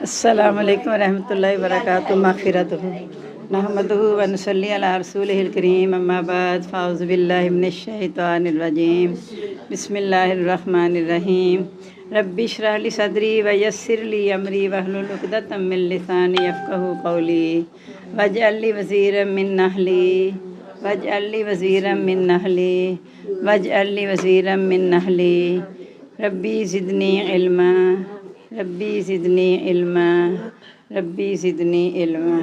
السلام علیکم ورحمۃ اللہ وبرکاتہ مغفرتہ نحمدہ و نصلی علی رسولہ الکریم اما بعد فاعوذ باللہ من الشیطان الرجیم بسم اللہ الرحمن الرحیم ربی اشرح لی صدری ویسر لی امری واحلل عقدۃ من لسانی یفقہوا قولی واجعل لی وزیرا من اہلی واجعل لی وزیرا من اہلی واجعل لی وزیرا من اہلی ربی زدنی علما ربی زدنی علما ربی زدنی علما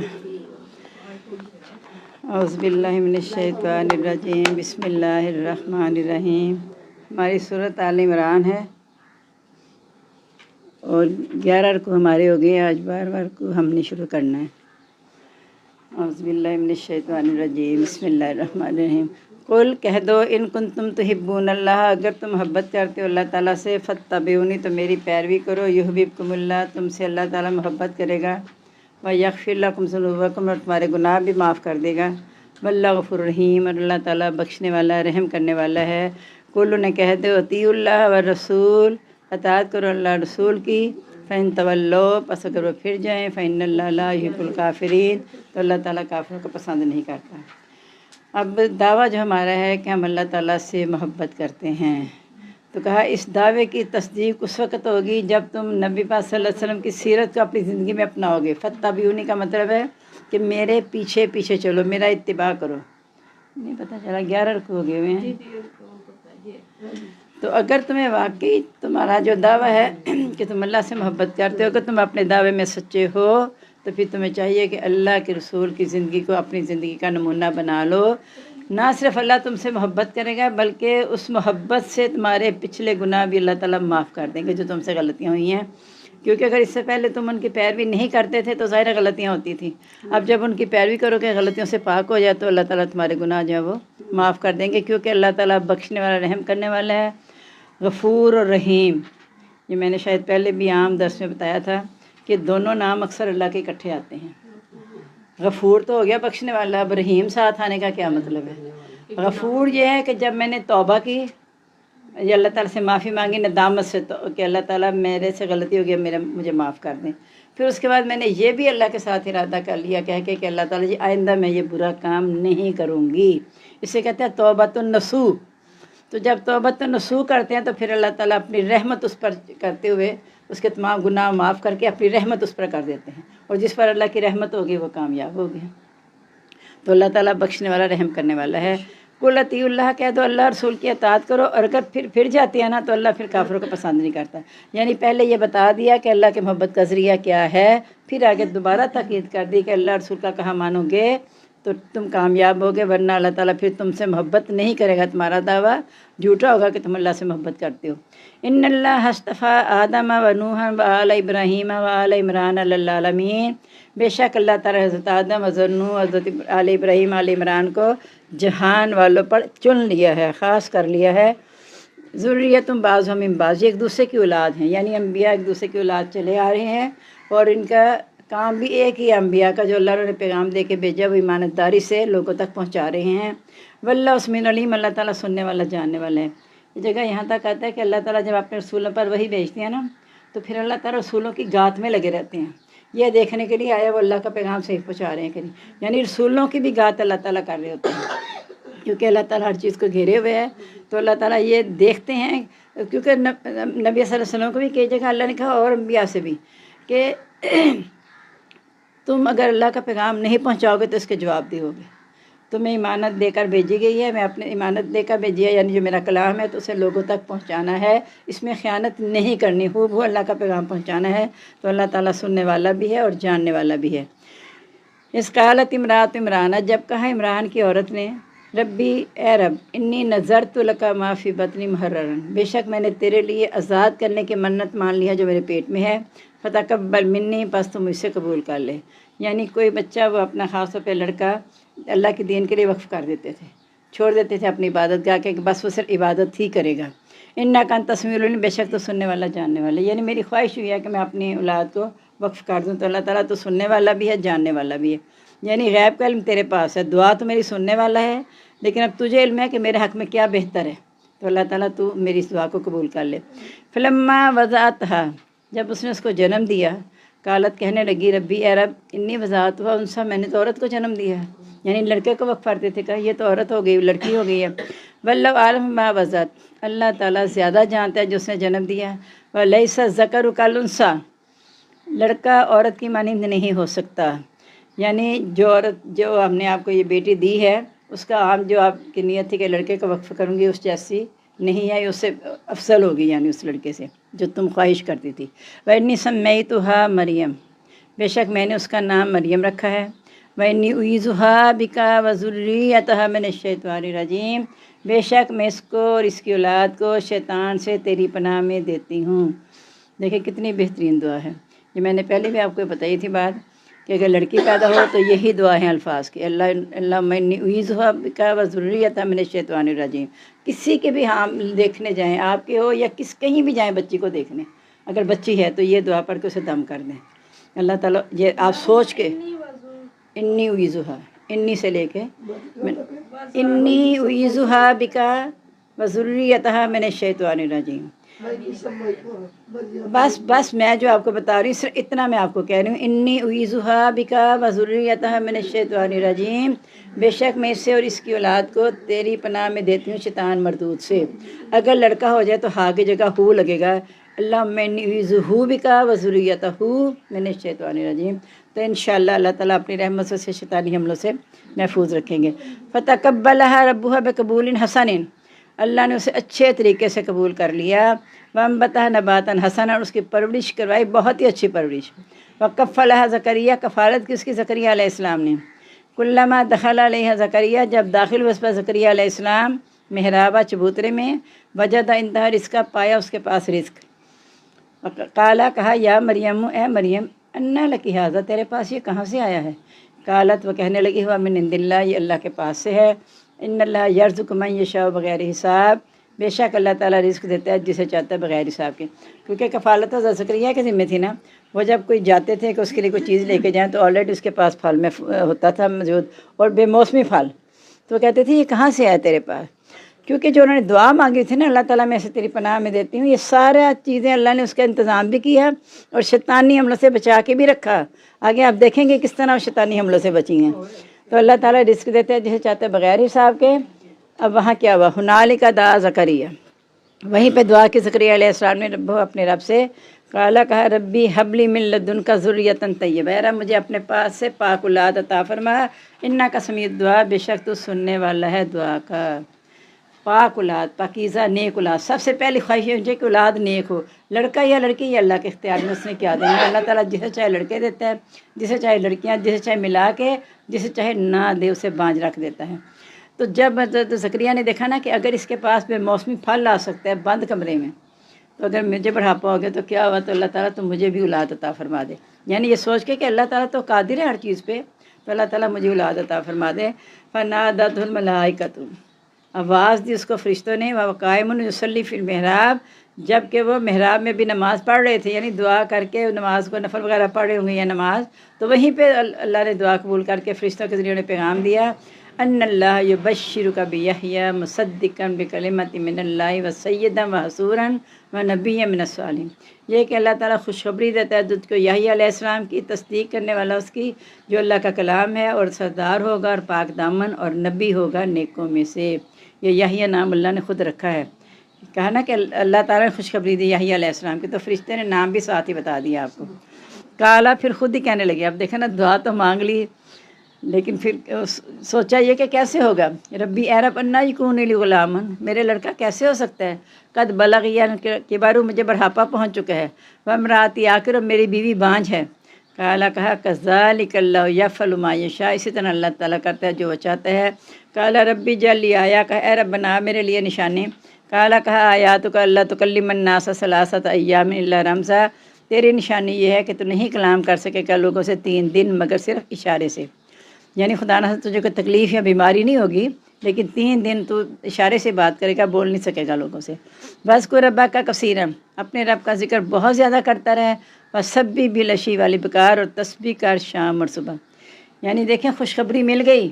اعوذ باللہ من الشیطان الرجیم بسم اللہ الرحمن الرحیم۔ ہماری سورۃ آل عمران ہے اور 11 رکوع ہمارے ہو گئے، آج 12 رکوع ہم نے شروع کرنا ہے۔ اعوذ باللہ من الشیطان الرجیم بسم اللہ الرحمن الرحیم۔ قل کہہ دو ان کنتم تحبون اللہ، اگر تم محبت کرتے ہو اللہ تعالیٰ سے، فاتبعونی تو میری پیروی کرو، یحببکم اللہ تم سے اللہ تعالیٰ محبت کرے گا، ویغفر لکم ذنوبکم اور تمہارے گناہ بھی معاف کر دے گا، واللہ غفور رحیم اور اللہ تعالیٰ بخشنے والا رحم کرنے والا ہے۔ قل نے کہہ دو اطیعوا اللہ والرسول، اطاعت کرو اللہ رسول کی، فإن تولوا پس اگر وہ پھر جائیں، فإن اللہ لا یحب الکافرین تو اللہ تعالیٰ کافروں کو پسند نہیں کرتا۔ اب دعویٰ جو ہمارا ہے کہ ہم اللہ تعالیٰ سے محبت کرتے ہیں، تو کہا اس دعوے کی تصدیق اس وقت ہوگی جب تم نبی پاک صلی اللہ علیہ وسلم کی سیرت کو اپنی زندگی میں اپناؤ گے۔ فاتبعونی کا مطلب ہے کہ میرے پیچھے پیچھے چلو، میرا اتباع کرو۔ نہیں پتہ چلا 11 رکوع ہو گئے ہوئے ہیں۔ تو اگر تمہیں واقعی تمہارا جو دعویٰ ہے کہ تم اللہ سے محبت کرتے ہو، اگر تم اپنے دعوے میں سچے ہو، تو پھر تمہیں چاہیے کہ اللہ کے رسول کی زندگی کو اپنی زندگی کا نمونہ بنا لو۔ نہ صرف اللہ تم سے محبت کرے گا بلکہ اس محبت سے تمہارے پچھلے گناہ بھی اللہ تعالیٰ معاف کر دیں گے جو تم سے غلطیاں ہوئی ہیں، کیونکہ اگر اس سے پہلے تم ان کی پیروی نہیں کرتے تھے تو ظاہر غلطیاں ہوتی تھیں۔ اب جب ان کی پیروی کرو کہ غلطیوں سے پاک ہو جائے تو اللہ تعالیٰ تمہارے گناہ جو ہے وہ معاف کر دیں گے، کیونکہ اللہ تعالیٰ بخشنے والا رحم کرنے والا ہے، غفور اور رحیم۔ یہ میں نے شاید پہلے بھی عام درس میں بتایا تھا کہ دونوں نام اکثر اللہ کے اکٹھے آتے ہیں۔ غفور تو ہو گیا بخشنے والا، اب رحیم ساتھ آنے کا کیا مطلب ہے؟ غفور یہ ہے کہ جب میں نے توبہ کی یا اللہ تعالیٰ سے معافی مانگی ندامت سے، تو کہ اللہ تعالیٰ میرے سے غلطی ہو گئی، مجھے معاف کر دیں، پھر اس کے بعد میں نے یہ بھی اللہ کے ساتھ ارادہ کر لیا کہہ کے کہ اللہ تعالیٰ جی آئندہ میں یہ برا کام نہیں کروں گی، اسے کہتے ہیں توبۃ النصوح۔ تو جب توبۃ النصوح کرتے ہیں تو پھر اللہ تعالیٰ اپنی رحمت اس پر کرتے ہوئے اس کے تمام گناہ معاف کر کے اپنی رحمت اس پر کر دیتے ہیں، اور جس پر اللہ کی رحمت ہوگی وہ کامیاب ہوگی۔ تو اللہ تعالیٰ بخشنے والا رحم کرنے والا ہے۔ قل اطیعوا اللہ کہہ دو اللہ رسول کی اطاعت کرو، اور اگر پھر جاتی ہے نا تو اللہ پھر کافروں کو پسند نہیں کرتا۔ یعنی پہلے یہ بتا دیا کہ اللہ کے محبت کا ذریعہ کیا ہے، پھر آگے دوبارہ تاکید کر دی کہ اللہ رسول کا کہا مانو گے تو تم کامیاب ہوگے، ورنہ اللہ تعالیٰ پھر تم سے محبت نہیں کرے گا، تمہارا دعویٰ جھوٹا ہوگا کہ تم اللہ سے محبت کرتے ہو۔ ان اللہ اصطفیٰ آدم و نوح و آل ابراہیم و آل عمران علی العالمین، بے شک اللہ تعالیٰ حضرت آدم، حضرت نوح، حضرت آل ابراہیم، آل عمران کو جہان والوں پر چن لیا ہے، خاص کر لیا ہے۔ ذریتم بعضھم من بعض، یہ ایک دوسرے کی اولاد ہیں، یعنی انبیاء ایک دوسرے کی اولاد چلے آ رہے ہیں، اور ان کا کام بھی ایک ہی انبیاء کا جو اللہ نے پیغام دے کے بھیجا وہ ایمانت داری سے لوگوں تک پہنچا رہے ہیں۔ واللہ سمیع علیم، اللہ تعالیٰ سننے والا جاننے والا ہے۔ یہ جگہ یہاں تک آتا ہے کہ اللہ تعالیٰ جب اپنے رسولوں پر وحی بھیجتے ہیں نا تو پھر اللہ تعالیٰ رسولوں کی گات میں لگے رہتے ہیں، یہ دیکھنے کے لیے آیا وہ اللہ کا پیغام صحیح پہنچا رہے ہیں کہ نہیں، یعنی رسولوں کی بھی گات اللہ تعالیٰ کر رہے ہوتے ہیں، کیونکہ اللہ تعالیٰ ہر چیز کو گھیرے ہوئے ہے۔ تو اللہ تعالیٰ یہ دیکھتے ہیں، کیونکہ نبی صلی اللہ علیہ وسلم کو بھی کئی جگہ اللہ نے کہا اور انبیاء سے بھی کہ تم اگر اللہ کا پیغام نہیں پہنچاؤ گے تو اس کے جواب دو گے۔ تمہیں ایمانت دے کر بھیجی گئی ہے، میں اپنے ایمانت دے کر بھیجی ہے، یعنی جو میرا کلام ہے تو اسے لوگوں تک پہنچانا ہے، اس میں خیانت نہیں کرنی، وہ اللہ کا پیغام پہنچانا ہے۔ تو اللہ تعالیٰ سننے والا بھی ہے اور جاننے والا بھی ہے۔ اس قالت امرأۃ عمران، جب کہا عمران کی عورت نے ربی اے رب انی نذرت لک ما فی بطنی محررا، بے شک میں نے تیرے لیے آزاد کرنے کی منت مان لی ہے جو میرے پیٹ میں ہے، فتقبل منی پس تم مجھ سے قبول کر لے۔ یعنی کوئی بچہ وہ اپنا خاص طور پہ لڑکا اللہ کے دین کے لیے وقف کر دیتے تھے، چھوڑ دیتے تھے اپنی عبادت گاہ کے کہ بس وہ صرف عبادت ہی کرے گا۔ انک انت السمیع العلیم، بے شک تو سننے والا جاننے والا، یعنی میری خواہش ہوئی ہے کہ میں اپنی اولاد کو وقف کر دوں، تو اللہ تعالیٰ تو سننے والا بھی ہے جاننے والا بھی ہے، یعنی غیب کا علم تیرے پاس ہے، دعا تو میری سننے والا ہے، لیکن اب تجھے علم ہے کہ میرے حق میں کیا بہتر ہے، تو اللہ تعالیٰ تو میری اس دعا کو قبول کر لے۔ فلما وضعتها، جب اس نے اس کو جنم دیا، قالت کہنے لگی ربی اے رب انی وضاعت ہوا انسا میں نے تو عورت کو جنم دیا ہے، یعنی لڑکے کو وقت پڑھتے تھے، کہا یہ تو عورت ہو گئی، لڑکی ہو گئی ہے۔ واللہ عالم ما وضعت، اللہ تعالیٰ زیادہ جانتا ہے جو اس نے جنم دیا ہے۔ ولیس الذکر کالانثیٰ، لڑکا عورت کی مانند نہیں ہو سکتا، یعنی جو عورت جو ہم نے آپ کو یہ بیٹی دی ہے اس کا عام جو آپ کی نیت تھی کہ لڑکے کا وقف کروں گی اس جیسی نہیں ہے، اس سے افضل ہوگی، یعنی اس لڑکے سے جو تم خواہش کرتی تھی۔ وَإِنِّي سَمَّيْتُهَا مریم، بے شک میں نے اس کا نام مریم رکھا ہے۔ وَإِنِّي أُعِيذُهَا بِكَ وَذُرِّيَّتَهَا مِنَ الشَّيْطَانِ الرَّجِيمِ، بے شک میں اس کو اور اس کی اولاد کو شیطان سے تیری پناہ میں دیتی ہوں۔ دیکھیں کتنی بہترین دعا ہے، یہ میں نے پہلے بھی آپ کو بتائی تھی بات کہ اگر لڑکی پیدا ہو تو یہی دعا ہیں الفاظ کی، اللہم انی اعوذ بک وذریتہ من الشیطان الرجیم۔ کسی کے بھی ہاں دیکھنے جائیں، آپ کے ہو یا کہیں بھی جائیں بچی کو دیکھنے، اگر بچی ہے تو یہ دعا پڑھ کے اسے دم کر دیں۔ اللہ تعالیٰ یہ آپ سوچ کے انی اعوذھا، انی سے لے کے انی اعوذھا بک وذریتہ من الشیطان الرجیم، بس میں جو آپ کو بتا رہی ہوں صرف اتنا میں آپ کو کہہ رہی ہوں، انی اعوذھا بک وذریتہ من الشیطان الرجیم، بے شک میں اسے اور اس کی اولاد کو تیری پناہ میں دیتی ہوں شیطان مردود سے۔ اگر لڑکا ہو جائے تو ہا کی جگہ ہو لگے گا، اللہم انی اعوذ بک وذریتہ من الشیطان الرجیم، تو انشاءاللہ اللہ تعالیٰ اپنی رحمت سے اسے شیطانی حملوں سے محفوظ رکھیں گے۔ فتقبلھا ربھا بقبول حسن، اللہ نے اسے اچھے طریقے سے قبول کر لیا۔ وانبتھا نباتا حسنا، اور اس کی پرورش کروائی بہت ہی اچھی پرورش۔ وکفلھا زکریا، کفالت کی اس کی زکریا علیہ السلام نے۔ کلما دخل علیہ زکریا، جب داخل ہوئے اس پر زکریا علیہ السلام محرابہ چبوترے میں، وجد عندہا رزقا، پایا اس کے پاس رزق۔ قالا، کہا یا مریم اے مریم، انا لکی ھذا، تیرے پاس یہ کہاں سے آیا ہے؟ قالت، وہ کہنے لگی ہوا من عند اللہ، یہ اللہ کے پاس سے ہے۔ ان اللہ یرزق من یشاء بغیر حساب، بے شک اللہ تعالیٰ رزق دیتا ہے جسے چاہتا ہے بغیر حساب کے، کیونکہ کفالت حضرت زکریا کے ذمہ تھی نا، وہ جب کوئی جاتے تھے کہ اس کے لیے کوئی چیز لے کے جائیں تو آلریڈی اس کے پاس پھل میں ہوتا تھا موجود، اور بے موسمی پھل، تو وہ کہتے تھے یہ کہاں سے آیا تیرے پاس؟ کیونکہ جو انہوں نے دعا مانگی تھی نا اللہ تعالیٰ میں سے تیری پناہ میں دیتی ہوں، یہ سارا چیزیں اللہ نے اس کا انتظام بھی کیا اور شیطانی حملوں سے بچا کے بھی رکھا۔ آگے آپ دیکھیں گے کس طرح شیطانی حملوں سے بچی ہیں۔ تو اللہ تعالیٰ رزق دیتے ہیں جسے چاہتے ہیں بغیر حساب کے۔ اب وہاں کیا ہوا؟ ہنالک دعا زکریا، وہیں پہ دعا کی زکریا علیہ السلام نے رب اپنے رب سے، قالا، کہا ربی حب لی من لدنک ذریۃ طیبہ، اے رب مجھے اپنے پاس سے پاک اولاد عطا فرما، انک سمیع الدعاء، بے شک تو سننے والا ہے دعا کا۔ پاک اولاد، پاکیزہ نیک اولاد، سب سے پہلی خواہش یہ ہے کہ اولاد نیک ہو، لڑکا یا لڑکی یہ اللہ کے اختیار میں، اس نے کیا دینا ہے۔ اللہ تعالیٰ جسے چاہے لڑکے دیتا ہے، جسے چاہے لڑکیاں، جسے چاہے ملا کے، جسے چاہے نہ دے اسے بانجھ رکھ دیتا ہے۔ تو جب حضرت زکریا نے دیکھا نا کہ اگر اس کے پاس بے موسمی پھل لا سکتا ہے بند کمرے میں، تو اگر مجھے بڑھاپا ہو گیا تو کیا ہوا؟ تو اللہ تعالیٰ تو مجھے بھی اولاد عطا فرما دے، یعنی یہ سوچ کے کہ اللہ تعالیٰ تو قادر ہے ہر چیز پہ، تو اللہ تعالیٰ مجھے اولاد عطا فرما دے۔ فنادتہ الملائکۃ، آواز دی اس کو فرشتوں نے، وقائم یصلی فی المحراب، جب کہ وہ محراب میں بھی نماز پڑھ رہے تھے، یعنی دعا کر کے نماز کو نفل وغیرہ پڑھ رہے ہوں گے یا نماز، تو وہیں پہ اللہ نے دعا قبول کر کے فرشتوں کے ذریعے انہیں پیغام دیا، ان اللہ یبشرک بیحییٰ مصدقا بکلمۃ من اللہ وسیدا وحصورا ونبیا من الصالحین، یہ کہ اللہ تعالیٰ خوشخبری دیتا ہے تجھ کو یحییٰ علیہ السلام کی، تصدیق کرنے والا اس کی جو اللہ کا کلام ہے، اور سردار ہوگا اور پاک دامن اور نبی ہوگا نیکوں میں سے۔ یہ یحییٰ نام اللہ نے خود رکھا ہے، کہا نا کہ اللہ تعالیٰ نے خوشخبری دی یحییٰ علیہ السلام کی، تو فرشتے نے نام بھی ساتھ ہی بتا دیا آپ کو۔ کالا، پھر خود ہی کہنے لگے، اب دیکھیں نا دعا تو مانگ لی لیکن پھر سوچا یہ کہ کیسے ہوگا، ربی اے رب انا یکون لی غلام، میرے لڑکا کیسے ہو سکتا ہے، قد بلغی کبر، مجھے بڑھاپا پہنچ چکا ہے، وامراتی عاقر، اور میری بیوی بانجھ ہے۔ کالا، کہا کذالک اللہ یفعل ما یشاء، اسی طرح اللہ تعالیٰ کرتا ہے جو وہ چاہتا ہے۔ کالا ربی جعل لی آیا، کہا اے رب بنا میرے لیے نشانی۔ کالا، کہا آیاتک اللہ تکلم الناس ثلاثۃ ایام الا رمزا، تیری نشانی یہ ہے کہ تو نہیں کلام کر سکے گا لوگوں سے 3 دن مگر صرف اشارے سے، یعنی خدا نہ تجھے کوئی تکلیف یا بیماری نہیں ہوگی لیکن 3 دن تو اشارے سے بات کرے گا، بول نہیں سکے گا لوگوں سے۔ بس کو ربا کا کثیرا، اپنے رب کا ذکر بہت زیادہ کرتا رہے، بس سبی بالعشی والی بکار، اور تسبیح کر شام اور صبح، یعنی دیکھیں خوشخبری مل گئی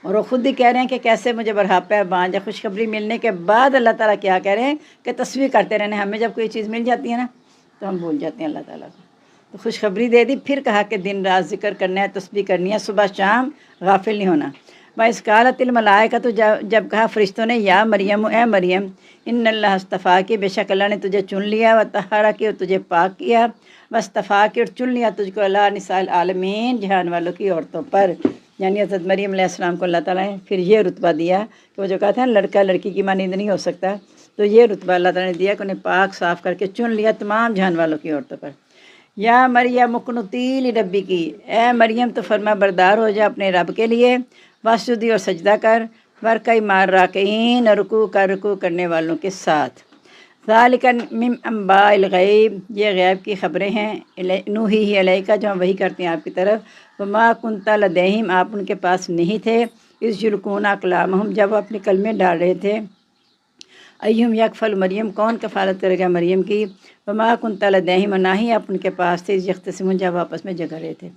اور وہ خود ہی کہہ رہے ہیں کہ کیسے مجھے بڑھاپا ہے، بانجھ ہے۔ خوشخبری ملنے کے بعد اللہ تعالیٰ کیا کہہ رہے ہیں کہ تسبیح کرتے رہنے، ہمیں جب کوئی چیز مل جاتی ہے نا تو ہم بھول جاتے ہیں اللہ تعالیٰ کو، تو خوشخبری دے دی، پھر کہا کہ دن رات ذکر کرنا ہے، تسبیح کرنی ہے، صبح شام غافل نہیں ہونا۔ بَإِذْ قَالَتِ الْمَلَائِكَةُ، تو جب کہا فرشتوں نے، یا مریم، اے مریم، ان اللہ اصطفیٰ کی، بے شک اللہ نے تجھے چن لیا، وطہرا کی، اور تجھے پاک کیا، واصطفیٰ کی، اور چن لیا تجھ کو، اللہ نساء العالمین، جہان والوں کی عورتوں پر۔ یعنی حضرت مریم علیہ السلام کو اللہ تعالیٰ نے پھر یہ رتبہ دیا کہ وہ جو کہا تھا لڑکا لڑکی کی مانند نہیں ہو سکتا، تو یہ رتبہ اللہ تعالیٰ نے دیا کہ انہیں پاک صاف کر کے چن لیا تمام جہان والوں کی عورتوں پر۔ یا مریم اقنتی لربی کی، اے مریم تو فرما بردار ہو جا اپنے رب کے لیے، واسجدی، اور سجدہ کر، ورکعی مع الراکعین، اور رکوع کرنے والوں کے ساتھ۔ ذالک من انباء الغیب، یہ غیب کی خبریں ہیں، نوحیہ الیک، جو ہم وحی کرتے ہیں آپ کی طرف، وما کنت لدیہم، آپ ان کے پاس نہیں تھے، اذ یلقون اقلامہم، جب وہ اپنے کلمے ڈال رہے تھے، ایہم یکفل مریم، کون کفالت کرے گا مریم کی، وما کنت لدیہم، نہ ہی آپ ان کے پاس تھے، اذ یختصمون، جب آپس میں جھگڑ رہے تھے۔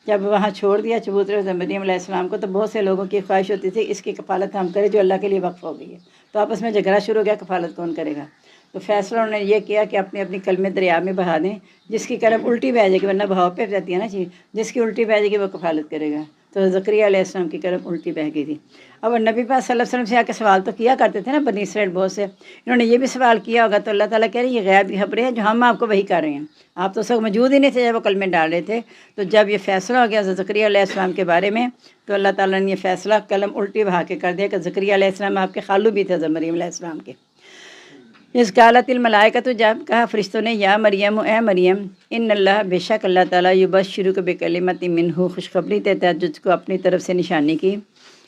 جب وہاں چھوڑ دیا چبوترے مریم علیہ السلام کو، تو بہت سے لوگوں کی خواہش ہوتی تھی اس کی کفالت ہم کریں جو اللہ کے لیے وقف ہو گئی ہے، تو آپس میں جھگڑا شروع ہو گیا، کفالت کون کرے گا؟ تو فیصلہ انہوں نے یہ کیا کہ اپنی اپنی کلمے دریا میں بہا دیں، جس کی کلم الٹی بہہ جائے گی، ورنہ بہاؤ پہ جاتی ہے نا چیز، جس کی الٹی بہہ جائے گی وہ کفالت کرے گا۔ تو زکریا علیہ السلام کی کلم الٹی بہہ گئی تھی۔ اب نبی پاک صلی اللہ علیہ وسلم سے آ کے سوال تو کیا کرتے تھے نا بنی اسرائیل بہت سے، انہوں نے یہ بھی سوال کیا ہوگا، تو اللہ تعالیٰ کہہ رہے ہیں یہ غیب کی خبریں ہیں جو ہم آپ کو وحی کر رہے ہیں، آپ تو سب موجود ہی نہیں تھے جب وہ کلمے ڈال رہے تھے۔ تو جب یہ فیصلہ ہو گیا زکریا علیہ السلام کے بارے میں، تو اللہ تعالیٰ نے یہ فیصلہ قلم الٹی بہا کے کر دیا کہ زکریا علیہ السلام آپ کے خالو بھی تھے حضرت مریم علیہ السلام کے۔ اس قالت الملائکۃ، جب کہا فرشتوں نے، یا مریم، اے مریم، ان اللہ، بے شک اللہ تعالیٰ، یبشرک بکلمۃ منہ، خوشخبری دیتا ہے تجھ کو اپنی طرف سے نشانی کی،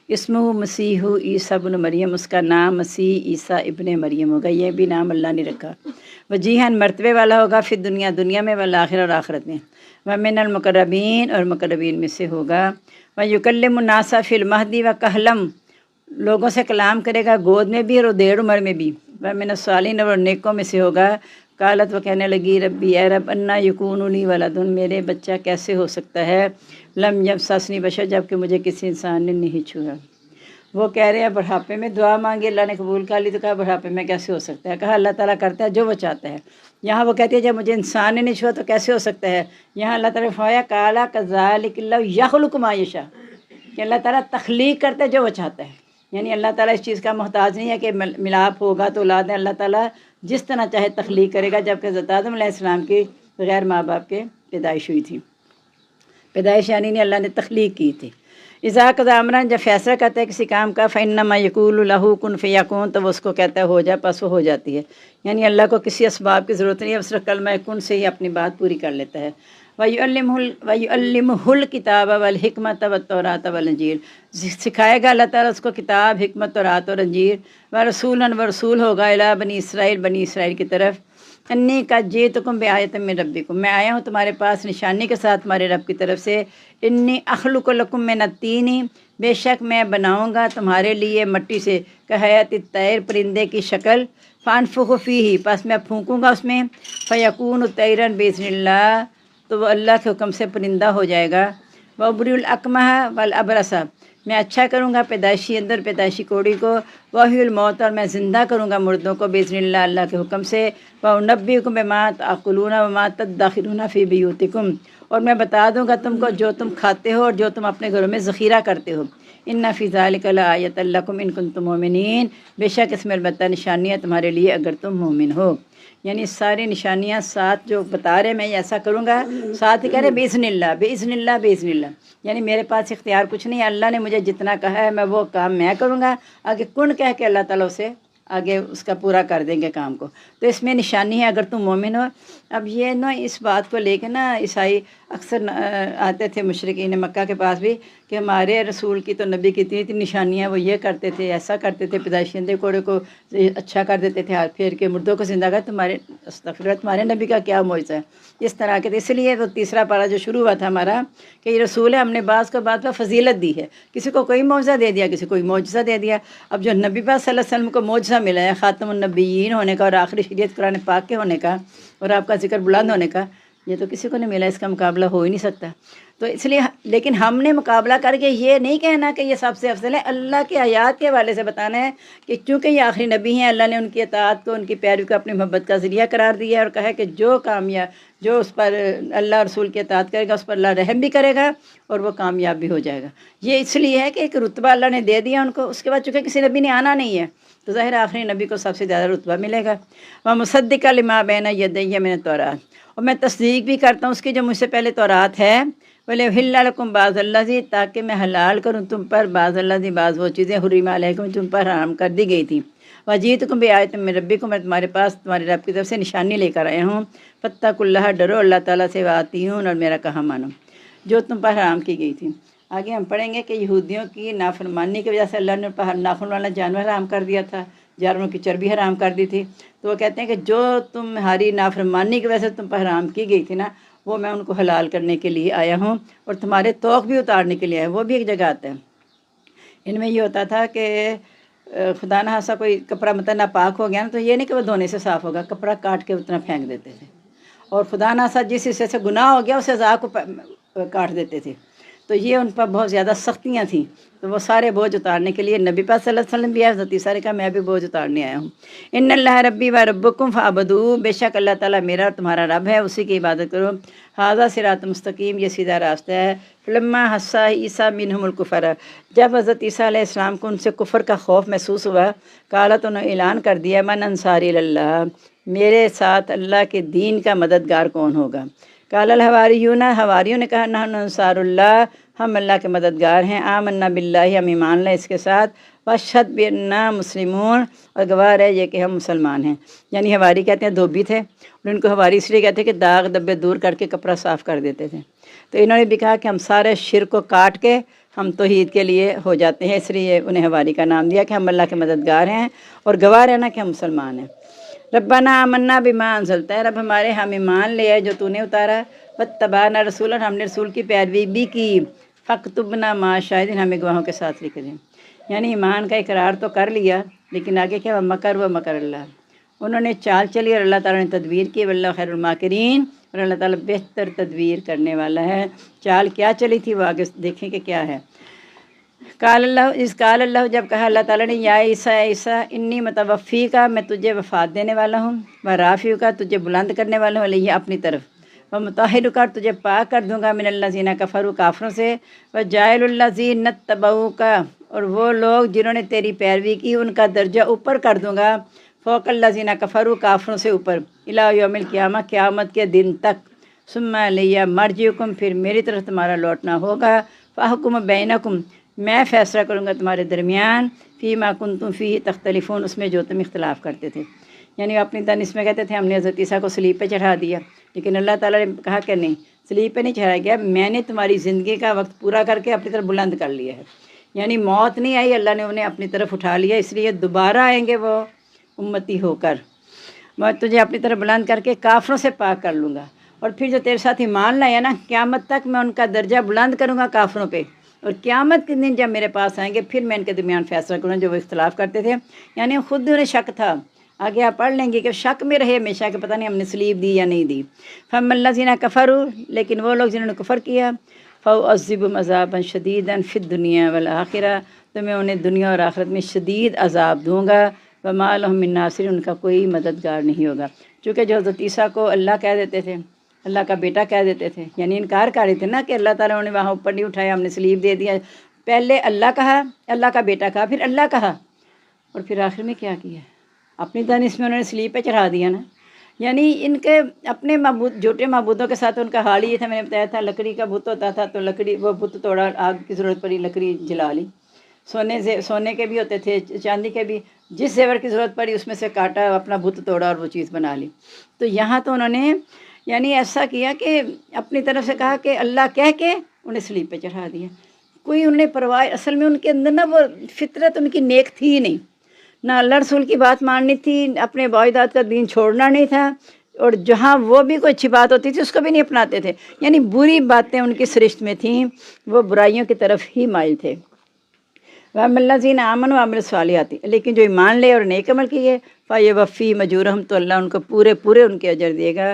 اسمہ مسیح عیسیٰ ابن مریم، اس کا نام مسیح عیسیٰ ابن مریم ہوگا، یہ بھی نام اللہ نے رکھا، وجیہاً، مرتبے والا ہوگا، فی دنیا میں، والآخرہ، اور آخرت میں، ومن المقربین، اور مقربین میں سے ہوگا، ویکلم الناس فی المہدی وکہلم، لوگوں سے کلام کرے گا گود میں بھی اور دیر عمر میں بھی، ومن الصالحین، اور نیکوں میں سے ہوگا۔ قالت، وہ کہنے لگی، ربی، اے رب، انا یکون لی ولد، میرے بچہ کیسے ہو سکتا ہے، لم یمسسنی بشر، جب کہ مجھے کسی انسان نے نہیں چھوا۔ وہ کہہ رہے ہیں بڑھاپے میں دعا مانگی، اللہ نے قبول کر لی، تو کہا بڑھاپے میں کیسے ہو سکتا ہے؟ کہا اللہ تعالیٰ کرتا ہے جو وہ چاہتا ہے۔ یہاں وہ کہتی ہے جب مجھے انسان نے نہیں چھوا تو کیسے ہو سکتا ہے؟ یہاں اللہ تعالیٰ نے فرمایا کالا کذالک اللہ یخلق ما یشاء، کہ اللہ تعالیٰ تخلیق کرتا ہے جو وہ چاہتا ہے، یعنی اللہ تعالیٰ اس چیز کا محتاج نہیں ہے کہ ملاپ ہوگا تو اولاد ہے، اللہ تعالیٰ جس طرح چاہے تخلیق کرے گا، جبکہ حضرت آدم علیہ السلام کی بغیر ماں باپ کے پیدائش ہوئی تھی، پیدائش یعنی نہیں، اللہ نے تخلیق کی تھی۔ اذا قضى امرا، جب فیصلہ کرتا ہے کسی کام کا، فانما یقول له کن فیکون، تو وہ اس کو کہتا ہے ہو جا، پس وہ ہو جاتی ہے، یعنی اللہ کو کسی اسباب کی ضرورت نہیں ہے، صرف کلمہ کن سے ہی اپنی بات پوری کر لیتا ہے۔ وَيُعَلِّمُهُ الْكِتَابَ وَالْحِكْمَةَ وَالتَّوْرَاةَ وَالْإِنجِيلَ، سکھائے گا اللہ تعالیٰ اس کو کتاب، حکمت، تورات اور انجیل، وَرَسُولًا، ورسول ہوگا، الی بنی اسرائیل، بنی اسرائیل کی طرف، انی قد جئتکم بآیۃ من ربکم، میں آیا ہوں تمہارے پاس نشانی کے ساتھ تمہارے رب کی طرف سے، انی اخلق لکم من الطین، بے شک میں بناؤں گا تمہارے لیے مٹی سے، کہیات الطیر، پرندے کی شکل، فانفخ فیہ، پس میں پھونکوں گا اس میں، فیکون طیرا باذن اللہ، تو وہ اللہ کے حکم سے پرندہ ہو جائے گا، وابری الاکمہ والابرص، میں اچھا کروں گا پیدائشی اندر، پیدائشی کوڑی کو، وحی الموت، اور میں زندہ کروں گا مردوں کو، باذن اللہ، اللہ کے حکم سے، وانبئکم بما تاکلون وما تدخرون فی بیوتکم، اور میں بتا دوں گا تم کو جو تم کھاتے ہو اور جو تم اپنے گھروں میں ذخیرہ کرتے ہو، ان فی ذلک لآیۃ لکم ان کنتم مؤمنین، بے شک اس میں البتہ نشانی ہے تمہارے لیے اگر تم مومن ہو، یعنی ساری نشانیاں ساتھ جو بتا رہے میں ایسا کروں گا، ساتھ ہی کہہ رہے باذن اللہ، باذن اللہ، باذن اللہ، یعنی میرے پاس اختیار کچھ نہیں ہے، اللہ نے مجھے جتنا کہا ہے میں وہ کام میں کروں گا، آگے کن کہہ کے اللہ تعالیٰ اسے آگے اس کا پورا کر دیں گے کام کو، تو اس میں نشانی ہے اگر تم مومن ہو۔ اب یہ نا اس بات کو لے کے نا عیسائی اکثر آتے تھے مشرکین مکہ کے پاس بھی کہ ہمارے رسول کی تو نبی کی اتنی نشانیاں، وہ یہ کرتے تھے، ایسا کرتے تھے، پیدائشی کوڑے کو اچھا کر دیتے تھے، ہاتھ پھیر کے مردوں کو زندہ کر، تمہارے استغفر اللہ، تمہارے نبی کا کیا معجزہ ہے، اس طرح کے، اس لیے تو تیسرا پارہ جو شروع ہوا تھا ہمارا کہ یہ رسول ہے، ہم نے بعض کو بعد پر فضیلت دی ہے، کسی کو کوئی معجزہ دے دیا، کسی کو کوئی معجزہ دے دیا۔ اب جو نبی پاک صلی اللہ علیہ وسلم کو معجزہ ملا ہے خاتم النبیین ہونے کا اور آخری شریعت قرآن پاک کے ہونے کا اور آپ کا ذکر بلند ہونے کا، یہ تو کسی کو نہیں ملا، اس کا مقابلہ ہو ہی نہیں سکتا۔ تو اس لیے لیکن ہم نے مقابلہ کر کے یہ نہیں کہنا کہ یہ سب سے افضل ہے، اللہ کے آیات کے حوالے سے بتانا ہے کہ چونکہ یہ آخری نبی ہیں، اللہ نے ان کی اطاعت کو، ان کی پیروی کو اپنی محبت کا ذریعہ قرار دیا ہے، اور کہا ہے کہ جو اس پر اللہ رسول کی اطاعت کرے گا اس پر اللہ رحم بھی کرے گا اور وہ کامیاب بھی ہو جائے گا۔ یہ اس لیے ہے کہ ایک رتبہ اللہ نے دے دیا ان کو، اس کے بعد چونکہ کسی نبی نے آنا نہیں ہے تو ظاہر آخری نبی کو سب سے زیادہ رتبہ ملے گا۔ وَمُصَدِّقًا لِمَا بَيْنَ يَدَيَّ مِنَ التَّوْرَاةِ، اور میں تصدیق بھی کرتا ہوں اس کی جو مجھ سے پہلے تورات ہے، وَلِأُحِلَّ لَكُمْ بَعْضَ الَّذِي، تاکہ میں حلال کروں تم پر بعض الذی، بعض وہ چیزیں حرم علیکم تم پر حرام کر دی گئی تھیں۔ وَجِئْتُکُم بِآیَةٍ مِّن رَبِّکُم، میں تمہارے پاس تمہارے رب کی طرف سے نشانی لے کر آیا ہوں۔ فَاتَّقُوا اللَّهَ، ڈرو اللہ تعالیٰ سے، وَأَطِیعُونِ، اور میرا کہا مانو، جو تم پر حرام کی گئی تھی۔ آگے ہم پڑھیں گے کہ یہودیوں کی نافرمانی کی وجہ سے اللہ نے ناخن والا جانور حرام کر دیا تھا، جانوروں کی چربی حرام کر دی تھی۔ تو وہ کہتے ہیں کہ جو تمہاری نافرمانی کی وجہ سے تم پر حرام کی گئی تھی نا، وہ میں ان کو حلال کرنے کے لیے آیا ہوں، اور تمہارے توق بھی اتارنے کے لیے آیا۔ وہ بھی ایک جگہ آتا ہے۔ ان میں یہ ہوتا تھا کہ خدا نہ خاصا کوئی کپڑا مطلب ناپاک ہو گیا نا، تو یہ نہیں کہ وہ دھونے سے صاف ہوگا، کپڑا کاٹ کے اتنا پھینک دیتے تھے، اور خدا نہ خاصا جس حصے سے گناہ ہو گیا اس سزا کو کاٹ دیتے تھے۔ تو یہ ان پر بہت زیادہ سختیاں تھیں، تو وہ سارے بوجھ اتارنے کے لیے نبی پاک صلی اللہ علیہ وسلم بھی آئے، حضرت عیسیٰ نے کہا میں بھی بوجھ اتارنے آیا ہوں۔ ان اللہ ربی و ربکم فاعبدوہ، بے شک اللہ تعالیٰ میرا اور تمہارا رب ہے، اسی کی عبادت کرو۔ ھذا صراط مستقیم، یہ سیدھا راستہ ہے۔ فلما حس عیسیٰ منہم الکفر، جب حضرت عیسیٰ علیہ السلام کو ان سے کفر کا خوف محسوس ہوا، قالت، انہوں نے اعلان کر دیا، من انصاری اللہ، میرے ساتھ اللہ کے دین کا مددگار کون ہوگا؟ قال الحواریون، حواریوں نے کہا، نحن انصار اللہ، ہم اللہ کے مددگار ہیں، آمنا باللہ، ہم ایمان لائے اس کے ساتھ، واشہد بأننا مسلمون، اور گواہ ہے یہ کہ ہم مسلمان ہیں۔ یعنی حواری کہتے ہیں دھوبی تھے، اور ان کو حواری اس لیے کہتے ہیں کہ داغ دبے دور کر کے کپڑا صاف کر دیتے تھے۔ تو انہوں نے بھی کہا کہ ہم سارے شرک کو کاٹ کے ہم توحید کے لیے ہو جاتے ہیں، اس لیے انہیں حواری کا نام دیا کہ ہم اللہ کے مددگار ہیں، اور گواہ رہنا کہ ہم مسلمان ہیں۔ ربنا آمنا بما انزلتا ہے، رب ہمارے ہم ایمان لے آئے جو تو نے اتارا، واتبعنا رسول، ہم نے رسول کی پیروی بھی کی، فاکتبنا مع الشاہدین، ہمیں گواہوں کے ساتھ لکھ دیں۔ یعنی ایمان کا اقرار تو کر لیا، لیکن آگے کیا، مکر و مکر اللہ، انہوں نے چال چلی اور اللہ تعالیٰ نے تدبیر کی، واللہ خیر الماکرین، اور اللہ تعالیٰ بہتر تدبیر کرنے والا ہے۔ چال کیا چلی تھی وہ آگے دیکھیں کہ کیا ہے۔ قال اللہ، جب کہا اللہ تعالیٰ نے، یا عیسیٰ، عیسیٰ، انی متوفی کا، میں تجھے وفات دینے والا ہوں، ورافع کا، تجھے بلند کرنے والا ہوں، علیہ اپنی طرف، ومطہر کا، تجھے پاک کر دوں گا، من الذین کفروا، کافروں سے، وجاعل الذین اتبعوک، اور وہ لوگ جنہوں نے تیری پیروی کی ان کا درجہ اوپر کر دوں گا، فوق الذین کفروا، کافروں سے اوپر، الی یوم القیامہ، قیامت کے دن تک، ثم الی مرجعکم، پھر میری طرف تمہارا لوٹنا ہوگا، فاحکم بینکم، میں فیصلہ کروں گا تمہارے درمیان، فیما کنتم فیہ تختلفون، اس میں جو تم اختلاف کرتے تھے۔ یعنی اپنی دانش میں کہتے تھے ہم نے حضرت عیسیٰ کو صلیب پہ چڑھا دیا، لیکن اللہ تعالیٰ نے کہا کہ نہیں، صلیب پہ نہیں چڑھایا گیا، میں نے تمہاری زندگی کا وقت پورا کر کے اپنی طرف بلند کر لیا ہے۔ یعنی موت نہیں آئی، اللہ نے انہیں اپنی طرف اٹھا لیا، اس لیے دوبارہ آئیں گے وہ امتی ہو کر، میں تجھے اپنی طرف بلند کر کے کافروں سے پاک کر لوں گا، اور پھر جو تیرے ساتھ ایمان لایا نا، قیامت تک میں ان کا درجہ بلند کروں گا کافروں پہ، اور قیامت کے دن جب میرے پاس آئیں گے پھر میں ان کے درمیان فیصلہ کروں جو وہ اختلاف کرتے تھے۔ یعنی خود انہیں شک تھا، آگے آپ پڑھ لیں گے کہ شک میں رہے ہمیشہ کہ پتہ نہیں ہم نے صلیب دی یا نہیں دی۔ فَأَمَّا الَّذِينَ كَفَرُوا، لیکن وہ لوگ جنہوں نے کفر کیا، فَأُعَذِّبُهُمْ عَذَابًا شَدِيدًا فِي الدُّنْيَا وَالْآخِرَةِ، تو میں انہیں دنیا اور آخرت میں شدید عذاب دوں گا، وَمَا لَهُم مِّن نَاصِرٍ، ان کا کوئی مددگار نہیں ہوگا۔ چونکہ جو حضرت عیسیٰ کو اللہ کہہ دیتے تھے، اللہ کا بیٹا کہہ دیتے تھے، یعنی انکار کر رہے تھے نا کہ اللہ تعالیٰ نے وہاں اوپر نہیں اٹھایا، ہم نے صلیب دے دیا، پہلے اللہ کہا، اللہ کا بیٹا کہا، پھر اللہ کہا، اور پھر آخر میں کیا کیا، اپنی دانش میں انہوں نے صلیب پہ چڑھا دیا نا۔ یعنی ان کے اپنے معبود، جھوٹے معبودوں کے ساتھ ان کا حال یہ تھا، میں نے بتایا تھا لکڑی کا بت ہوتا تھا تو لکڑی، وہ بت توڑا، آگ کی ضرورت پڑی لکڑی جلا لی، سونے کے بھی ہوتے تھے، چاندی کے بھی، جس زیور کی ضرورت پڑی اس میں سے کاٹا، اپنا بت توڑا اور وہ چیز بنا لی۔ تو یہاں تو انہوں نے یعنی ایسا کیا کہ اپنی طرف سے کہا کہ اللہ کہہ کے انہیں صلیب پہ چڑھا دیا، کوئی انہیں پرواہ، اصل میں ان کے اندر نا وہ فطرت ان کی نیک تھی ہی نہیں، نہ اللہ رسول کی بات ماننی تھی، اپنے باعداد کا دین چھوڑنا نہیں تھا، اور جہاں وہ بھی کوئی اچھی بات ہوتی تھی اس کو بھی نہیں اپناتے تھے، یعنی بری باتیں ان کی سرشت میں تھیں، وہ برائیوں کی طرف ہی مائل تھے۔ وَأَمَّا الَّذِينَ آمَنُوا وَعَمِلُوا الصَّالِحَاتِ، لیکن جو ایمان لے اور نیک عمل کیے، فَيُوَفِّيهِمْ أُجُورَهُمْ، تو اللہ ان کو پورے ان کے اجر دے گا،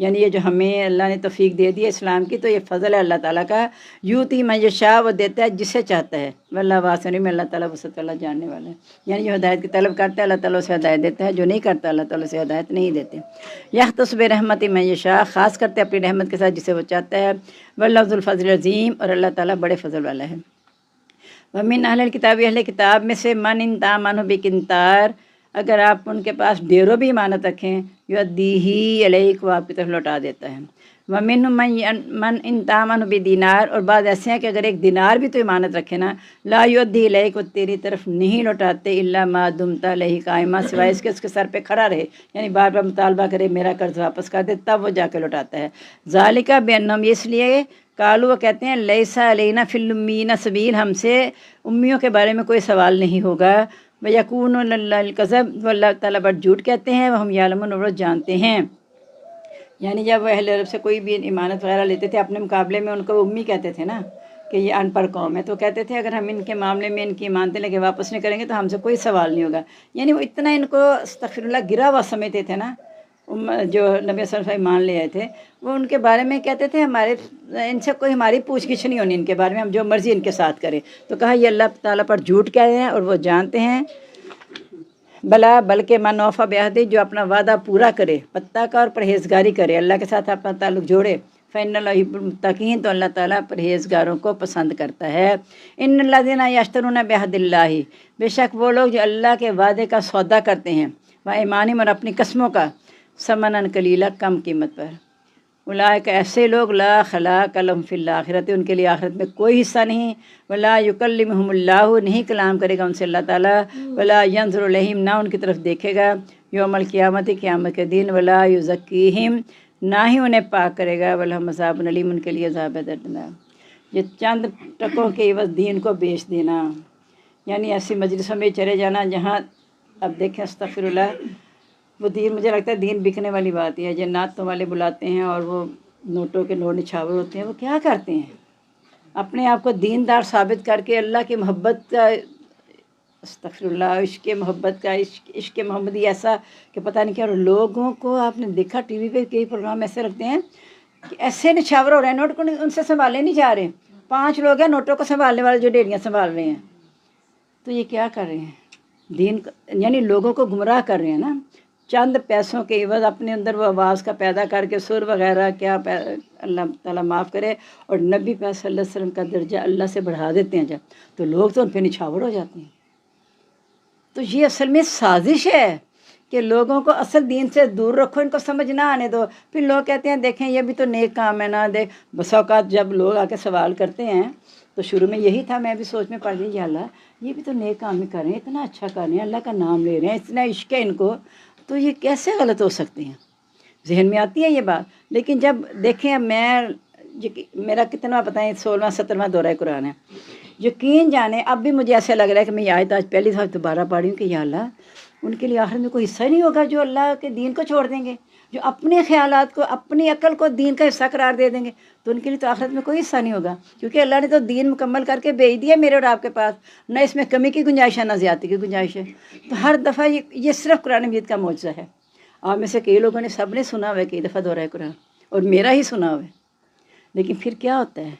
یعنی یہ جو ہمیں اللہ نے توفیق دے دی ہے اسلام کی، تو یہ فضل ہے اللہ تعالیٰ کا، یوتی من یشاء، وہ دیتا ہے جسے چاہتا ہے، واللہ واسع علیم، اللہ تعالیٰ وسعت اللہ جاننے والا ہے۔ یعنی جو ہدایت کی طلب کرتا ہے اللہ تعالیٰ اسے ہدایت دیتا ہے، جو نہیں کرتا اللہ تعالیٰ اسے ہدایت نہیں دیتے۔ یختص برحمتہ من یشاء، خاص کرتے اپنی رحمت کے ساتھ جسے وہ چاہتا ہے، واللہ ذو الفضل العظیم، اور اللہ تعالیٰ بڑے فضل والا ہے۔ ومن اہل الکتاب، اہل کتاب میں سے من ان تامن بقنطار، اگر آپ ان کے پاس ڈیروں بھی امانت رکھیں، یؤدیہ الیک، وہ آپ کی طرف لوٹا دیتا ہے۔ ومن من ان تامن بدینار، اور بعض ایسے ہیں کہ اگر ایک دینار بھی تو امانت رکھے نا، لا یؤدی الیک، وہ تیری طرف نہیں لوٹاتے، الا ما دمت علیہ قائما، سوائے اس کے سر پہ کھڑا رہے، یعنی بار بار مطالبہ کرے میرا قرض واپس کر دے، تب وہ جا کے لوٹاتا ہے۔ ذالک بانہم، اس لیے قالوا، وہ کہتے ہیں لیسا علینا فی الامیین سبیل، ہم سے امیوں کے بارے میں کوئی سوال نہیں ہوگا، وَيَكُونُ الْكَذَبُ، وہ اللہ تعالیٰ بڑا جھوٹ کہتے ہیں، وہ ہم یعلمون، وہ جانتے ہیں۔ یعنی جب وہ اہل عرب سے کوئی بھی امانت وغیرہ لیتے تھے اپنے مقابلے میں، ان کو امی کہتے تھے نا کہ یہ ان پڑھ قوم ہے، تو کہتے تھے اگر ہم ان کے معاملے میں ان کی امانتیں لے کے واپس نہیں کریں گے تو ہم سے کوئی سوال نہیں ہوگا۔ یعنی وہ اتنا ان کو استغفر اللہ گرا ہوا سمجھتے تھے نا، جو نبی صلی اللہ علیہ وسلم مان لے آئے تھے، وہ ان کے بارے میں کہتے تھے ہمارے ان سے کوئی ہماری پوچھ گچھ نہیں ہونی ان کے بارے میں، ہم جو مرضی ان کے ساتھ کریں۔ تو کہا یہ اللہ تعالیٰ پر جھوٹ کہہ رہے ہیں اور وہ جانتے ہیں۔ بلا، بلکہ من اوفی بعہدہ، جو اپنا وعدہ پورا کرے، پتہ کا اور پرہیزگاری کرے، اللہ کے ساتھ اپنا تعلق جوڑے، فإن اللہ یحب المتقین، تو اللہ تعالیٰ پرہیزگاروں کو پسند کرتا ہے۔ ان الذین یشترون بعہد اللہ، بے شک وہ لوگ جو اللہ کے وعدے کا سودا کرتے ہیں، وایمانہم، اور اپنی قسموں کا، ثمنا قلیلا، کم قیمت پر، اولئک، ایسے لوگ، لا خلاق لہم فی الآخرۃ، ان کے لیے آخرت میں کوئی حصہ نہیں، ولا یکلمہم اللہ، نہیں کلام کرے گا ان سے اللہ تعالیٰ، ولا ینظر الیہم، نہ ان کی طرف دیکھے گا، یوم القیامت، قیامت کے دن، ولا یزکیہم، نہ ہی انہیں پاک کرے گا، ولہم عذاب علیم، ان کے لیے عذاب دردناک۔ یہ چند ٹکوں کے عوض دین کو بیچ دینا، یعنی ایسی مجلسوں میں چلے جانا جہاں، اب دیکھیں استغفر اللہ، وہ دین، مجھے لگتا ہے دین بکنے والی بات ہی ہے۔ جو نعتوں والے بلاتے ہیں اور وہ نوٹوں کے نوٹ نچھاور ہوتے ہیں، وہ کیا کرتے ہیں؟ اپنے آپ کو دیندار ثابت کر کے اللہ کی محبت کا، استغفر اللہ، عشق محبت کا، عشق محمدی ایسا کہ پتہ نہیں کیا، اور لوگوں کو آپ نے دیکھا ٹی وی پہ کئی پروگرام ایسے رکھتے ہیں کہ ایسے نچھاور ہو رہے ہیں، نوٹ کو ان سے سنبھالے نہیں جا رہے، 5 لوگ ہیں نوٹوں کو سنبھالنے والے جو ڈیڑیاں سنبھال رہے ہیں، تو یہ کیا کر رہے ہیں؟ دین یعنی لوگوں کو گمراہ کر رہے ہیں نا، چند پیسوں کے عوض اپنے اندر وہ آواز کا پیدا کر کے سر وغیرہ کیا، اللہ تعالیٰ معاف کرے، اور نبی پاک صلی اللہ علیہ وسلم کا درجہ اللہ سے بڑھا دیتے ہیں جب، تو لوگ تو ان پہ نچھاور ہو جاتے ہیں۔ تو یہ اصل میں سازش ہے کہ لوگوں کو اصل دین سے دور رکھو، ان کو سمجھ نہ آنے دو، پھر لوگ کہتے ہیں دیکھیں یہ بھی تو نیک کام ہے نا، دیکھ بس اوقات جب لوگ آ کے سوال کرتے ہیں تو شروع میں یہی تھا، میں بھی سوچ میں پڑ گئی، یا اللہ یہ بھی تو نیک کام ہی کر رہے ہیں، اتنا اچھا کر رہے ہیں، اللہ کا نام لے رہے ہیں، اتنا عشق ہے ان کو، تو یہ کیسے غلط ہو سکتے ہیں؟ ذہن میں آتی ہے یہ بات۔ لیکن جب دیکھیں میرا کتنا بتائیں 16واں 17واں دورہ قرآن ہے، یقین جانے اب بھی مجھے ایسا لگ رہا ہے کہ میں یہ آیت آج پہلی دفعہ دوبارہ پڑھ رہی ہوں کہ یا اللہ ان کے لیے آخر میں کوئی حصہ نہیں ہوگا جو اللہ کے دین کو چھوڑ دیں گے، جو اپنے خیالات کو، اپنی عقل کو دین کا حصہ قرار دے دیں گے، تو ان کے لیے تو آخرت میں کوئی حصہ نہیں ہوگا، کیونکہ اللہ نے تو دین مکمل کر کے بھیج دیا میرے اور آپ کے پاس، نہ اس میں کمی کی گنجائش ہے نہ زیادتی کی گنجائش ہے۔ تو ہر دفعہ یہ صرف قرآن مجید کا معجزہ ہے۔ آپ میں سے کئی لوگوں نے سب نے سنا ہوا ہے کئی دفعہ دورہ قرآن، اور میرا ہی سنا ہوا ہے، لیکن پھر کیا ہوتا ہے؟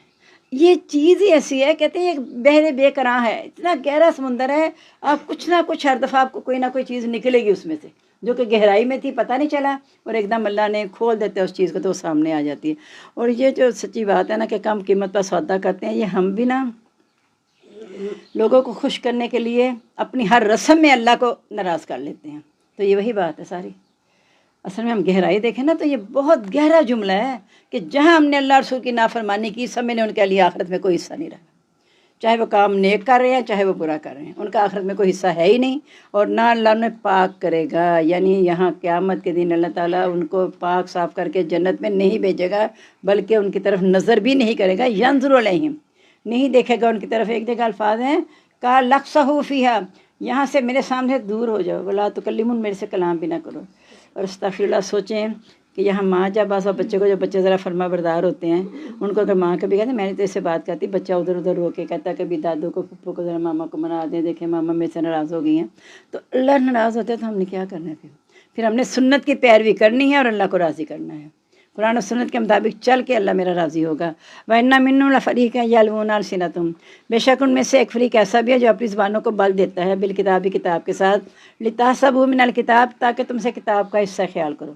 یہ چیز ہی ایسی ہے، کہتے ہیں یہ بحر بے کراں ہے، اتنا گہرا سمندر ہے، آپ کچھ نہ کچھ ہر دفعہ آپ کو کوئی نہ کوئی چیز نکلے گی اس میں سے، جو کہ گہرائی میں تھی پتہ نہیں چلا، اور ایک دم اللہ نے کھول دیتے اس چیز کو تو وہ سامنے آ جاتی ہے۔ اور یہ جو سچی بات ہے نا کہ کم قیمت پر سودا کرتے ہیں، یہ ہم بھی نا لوگوں کو خوش کرنے کے لیے اپنی ہر رسم میں اللہ کو ناراض کر لیتے ہیں، تو یہ وہی بات ہے ساری۔ اصل میں ہم گہرائی دیکھیں نا تو یہ بہت گہرا جملہ ہے کہ جہاں ہم نے اللہ رسول کی نافرمانی کی، سب میں نے ان کے لیے آخرت میں کوئی حصہ نہیں رہا، چاہے وہ کام نیک کر رہے ہیں چاہے وہ برا کر رہے ہیں، ان کا آخرت میں کوئی حصہ ہے ہی نہیں، اور نہ اللہ انہیں پاک کرے گا، یعنی یہاں قیامت کے دن اللہ تعالیٰ ان کو پاک صاف کر کے جنت میں نہیں بھیجے گا، بلکہ ان کی طرف نظر بھی نہیں کرے گا، ینظر الیہم، نہیں دیکھے گا ان کی طرف۔ ایک جگہ الفاظ ہیں کا لقصہ فیہا، یہاں سے میرے سامنے دور ہو جاؤ، ولا تکلمون، میرے سے کلام بھی نہ کرو۔ اور استغفر اللہ، سوچیں کہ یہاں ماں جب بعض بچے کو، جو بچے ذرا فرما بردار ہوتے ہیں، ان کو اگر ماں کبھی کہتے ہیں میں نے تو اس سے بات کرتی، بچہ ادھر ادھر رو کے کہتا ہے کبھی دادو کو پھپھو کو ذرا ماما کو منا دیں، دیکھیں ماما میرے سے ناراض ہو گئی ہیں، تو اللہ ناراض ہوتا ہے تو ہم نے کیا کرنا ہے؟ پھر ہم نے سنت کی پیروی کرنی ہے اور اللہ کو راضی کرنا ہے۔ قرآن و سنت کے مطابق چل کے اللہ میرا راضی ہوگا۔ وَإِنَّ مِنْهُمْ لَفَرِيقًا يَلْوُونَ أَلْسِنَتَهُمْ، بے شک ان میں سے ایک فریق ایسا بھی ہے جو اپنی زبانوں کو بل دیتا ہے بالکتاب، کتاب کے ساتھ، لِتَحْسَبُوهُ مِنَ الْكِتَابِ، تاکہ تم سے کتاب کا حصہ خیال کرو۔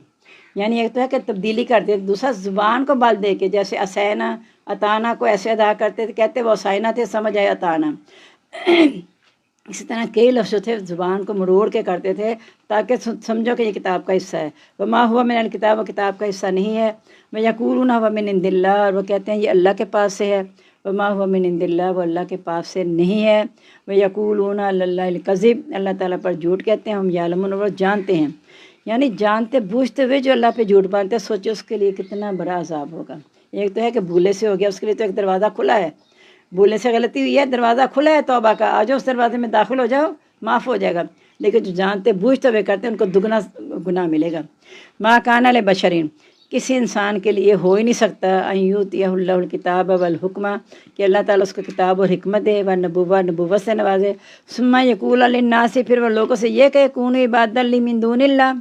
یعنی ایک تو ہے کہ تبدیلی کر دے، دوسرا زبان کو بل دے کے، جیسے اسینا اتانا کو ایسے ادا کرتے تھے، کہتے وہ اسائنا تھے، سمجھ آئے اتانا۔ اسی طرح کئی لفظ جو تھے زبان کو مروڑ کے کرتے تھے تاکہ سمجھو کہ یہ کتاب کا حصہ ہے۔ وما ہوا من الکتاب، وہ کتاب کا حصہ نہیں ہے۔ ویقولون ہوا من عند اللہ، اور وہ کہتے ہیں یہ اللہ کے پاس سے ہے۔ وما ہوا من عند اللہ، وہ اللہ کے پاس سے نہیں ہے۔ ویقولون علی اللہ الکذب، اللہ تعالیٰ پر جھوٹ کہتے ہیں، ہم یعلمون، وہ جانتے ہیں، یعنی جانتے بوجھتے ہوئے جو اللہ پہ جھوٹ باندھتے ہیں، سوچو اس کے لیے کتنا بڑا عذاب ہوگا۔ ایک تو ہے کہ بھولے سے ہو گیا، اس کے لیے تو ایک دروازہ کھلا ہے، بھولنے سے غلطی ہوئی ہے، دروازہ کھلا ہے توبہ کا، آ جاؤ اس دروازے میں داخل ہو جاؤ، معاف ہو جائے گا۔ لیکن جو جانتے بوجھتے ہوئے کرتے ہیں ان کو دگنا گناہ ملے گا۔ ما کان لبشرین، کسی انسان کے لیے ہو ہی نہیں سکتا، ان یؤتیہ اللہ الکتاب والحکمہ، کہ اللہ تعالیٰ اس کو کتاب اور حکمت دے، نبوت سے نوازے، ثم یقول للناس، پھر وہ لوگوں سے یہ کہ کونوا عبادا لی من دون اللہ،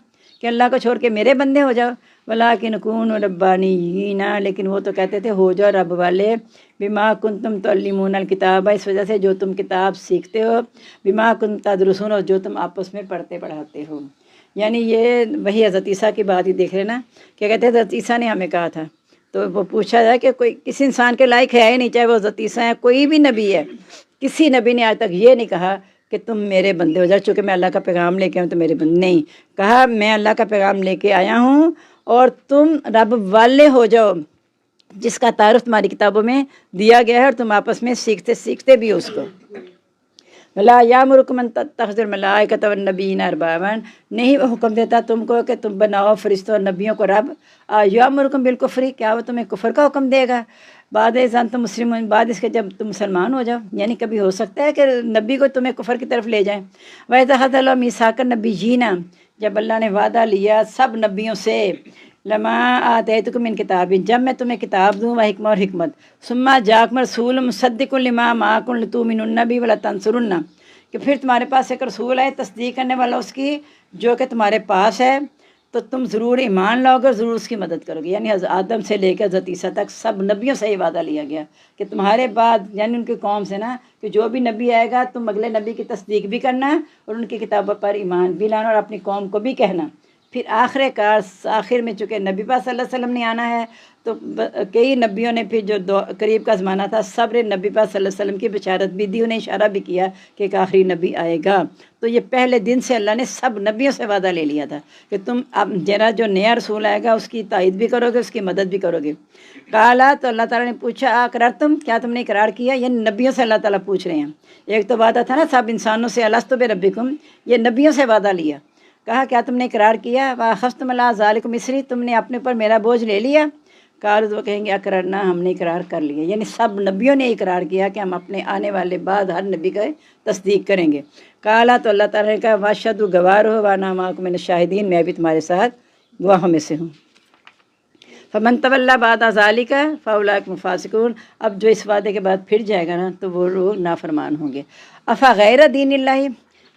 کہ اللہ کو چھوڑ کے میرے بندے ہو جاؤ، ولکن کونوا ربانیین، لیکن وہ تو کہتے تھے ہو جاؤ رب والے، بما کنتم تعلمون الکتاب، اس وجہ سے جو تم کتاب سیکھتے ہو، بما کنتم تدرسون، اور جو تم آپس میں پڑھتے پڑھاتے ہو۔ یعنی یہ وہی حضرت عیسیٰ کی بات ہی دیکھ رہے نا، کہ کہتے ہیں حضرت عیسیٰ نے ہمیں کہا تھا، تو وہ پوچھا جائے کہ کوئی کسی انسان کے لائق ہے ہی نہیں، چاہے وہ حضرت عیسیٰ ہے، کوئی بھی نبی ہے، کسی نبی نے آج تک یہ نہیں کہا کہ تم میرے بندے ہو جاؤ، چونکہ میں اللہ کا پیغام لے کے آؤں تو میرے بندے نہیں، کہا میں اللہ کا پیغام لے کے آیا ہوں اور تم رب والے ہو جاؤ، جس کا تعارف تمہاری کتابوں میں دیا گیا ہے، اور تم آپس میں سیکھتے بھی ہو اس کو۔ وَلَا يَأْمُرُكُمْ أَن تَتَّخِذُوا الْمَلَائِكَةَ وَالنَّبِيِّينَ أَرْبَابًا، نہیں وہ حکم دیتا تم کو کہ تم بناؤ فرشتوں اور نبیوں کو رب۔ يَأْمُرُكُمْ بِالْكُفْرِ، کیا وہ تمہیں کفر کا حکم دے گا؟ بعد اذ انتم مسلمون، بعد اس کے جب تم مسلمان ہو جاؤ، یعنی کبھی ہو سکتا ہے کہ نبی کو تمہیں کفر کی طرف لے جائیں۔ وَإِذْ أَخَذَ اللَّهُ مِيثَاقَ النَّبِيِّينَ، جب اللہ نے وعدہ لیا سب نبیوں سے، لما آتیتکم من کتاب، جب میں تمہیں کتاب دوں، و حکمہ، اور حکمت، ثم جاءکم رسول مصدق لما معکم لتؤمنن بہ ولتنصرن، کہ پھر تمہارے پاس ایک رسول ہے تصدیق کرنے والا اس کی جو کہ تمہارے پاس ہے، تو تم ضرور ایمان لاؤ گے، ضرور اس کی مدد کرو گے۔ یعنی حضرت آدم سے لے کر حضرت عیسیٰ تک سب نبیوں سے یہ وعدہ لیا گیا کہ تمہارے بعد، یعنی ان کی قوم سے نا، کہ جو بھی نبی آئے گا تم اگلے نبی کی تصدیق بھی کرنا اور ان کی کتابوں پر ایمان بھی لانا، اور اپنی قوم کو بھی کہنا۔ پھر آخر میں چونکہ نبی پاک صلی اللہ علیہ وسلم نے آنا ہے، تو کئی نبیوں نے پھر جو قریب کا زمانہ تھا، صبر نبی پاک صلی اللہ علیہ وسلم کی بشارت بھی دی، انہیں اشارہ بھی کیا کہ ایک آخری نبی آئے گا۔ تو یہ پہلے دن سے اللہ نے سب نبیوں سے وعدہ لے لیا تھا کہ تم اب جرا جو نیا رسول آئے گا اس کی تائید بھی کرو گے، اس کی مدد بھی کرو گے۔ کالا، تو اللہ تعالیٰ نے پوچھا اقررتم، کیا تم نے اقرار کیا؟ یہ نبیوں سے اللہ تعالیٰ پوچھ رہے ہیں۔ ایک تو وعدہ تھا نا سب انسانوں سے، الستو بربکم، یہ نبیوں سے وعدہ لیا، کہا کیا تم نے اقرار کیا؟ واخذتم علی ذلکم اصری، تم نے اپنے پر میرا بوجھ لے لیا؟ قالوا، وہ کہیں گے اقررنا، ہم نے اقرار کر لیا، یعنی سب نبیوں نے اقرار کیا کہ ہم اپنے آنے والے بعد ہر نبی کا تصدیق کریں گے۔ کالا، تو اللہ تعالیٰ نے کہا واشہدوا، گواہ رہو، وانا معکم من الشاہدین، میں بھی تمہارے ساتھ گواہوں میں سے ہوں۔ فمن تولی بعد ذلک فاولئک هم الفاسقون، اب جو اس وعدے کے بعد پھر جائے گا نا تو وہ لوگ نافرمان ہوں گے۔ افغیر دین اللہ،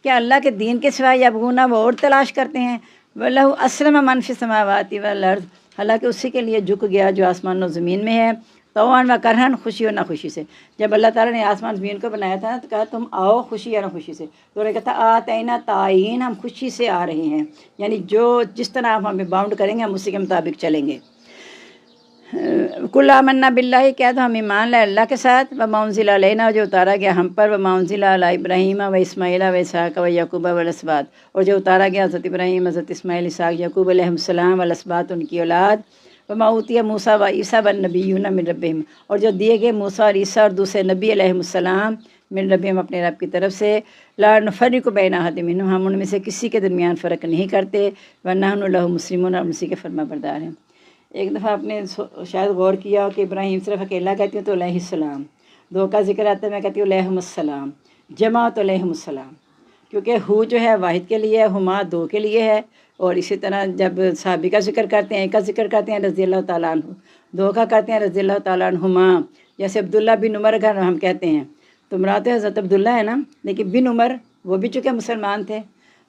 کیا اللہ کے دین کے سوا یبغون، وہ اور تلاش کرتے ہیں، وَلَهُ أَسْلَمَ مَن فِي السَّمَاوَاتِ وَالْأَرْضِ، حالانکہ اسی کے لیے جھک گیا جو آسمان و زمین میں ہے، طوعاً وکرہاً، خوشی اور ناخوشی سے۔ جب اللہ تعالیٰ نے آسمان زمین کو بنایا تھا تو کہا تم آؤ خوشی یا ناخوشی سے، تو انہوں نے کہا تھا آتینا طائعین، ہم خوشی سے آ رہے ہیں، یعنی جس طرح آپ ہمیں باؤنڈ کریں گے ہم اسی کے مطابق چلیں گے۔ کل آمنا باللہ، کیا تو ہم ایمان لائے اللہ کے ساتھ، وما انزل علینا، جو اتارا گیا ہم پر، وما انزل علی ابراہیم و اسماعیل و اسحاق و یعقوب والاسباط، اور جو اتارا گیا حضرت ابراہیم، حضرت اسماعیل، اسحاق، یعقوب علیہ السلام، والاسباط، ان کی اولاد، وما اوتیہ موسیٰ و عیسیٰ والنبیون من ربہم، اور جو دیے گئے موسیٰ اور عیسیٰ اور دوسرے نبی علیہ السلام، من ربہم، اپنے رب کی طرف سے، لا نفرق بین احد منہم، ہم ان میں سے کسی کے درمیان فرق نہیں کرتے، ونحن لہ مسلمون، اور اسی کے فرما بردار ہیں۔ ایک دفعہ آپ نے شاید غور کیا ہو کہ ابراہیم صرف اکیلا کہتی ہوں تو علیہ السلام، دو کا ذکر آتا ہے میں کہتی ہوں علیہم السلام، جمع تو علیہم السلام، کیونکہ ہو جو ہے واحد کے لیے ہے، ہما دو کے لیے ہے، اور اسی طرح جب صحابی کا ذکر کرتے ہیں، ایک کا ذکر کرتے ہیں رضی اللہ تعالیٰ عنہ، دو کا کرتے ہیں رضی اللہ تعالیٰ عنہما، جیسے عبداللہ بن عمر اگر ہم کہتے ہیں تو مراد حضرت عبداللہ ہے نا، لیکن بن عمر وہ بھی چونکہ مسلمان تھے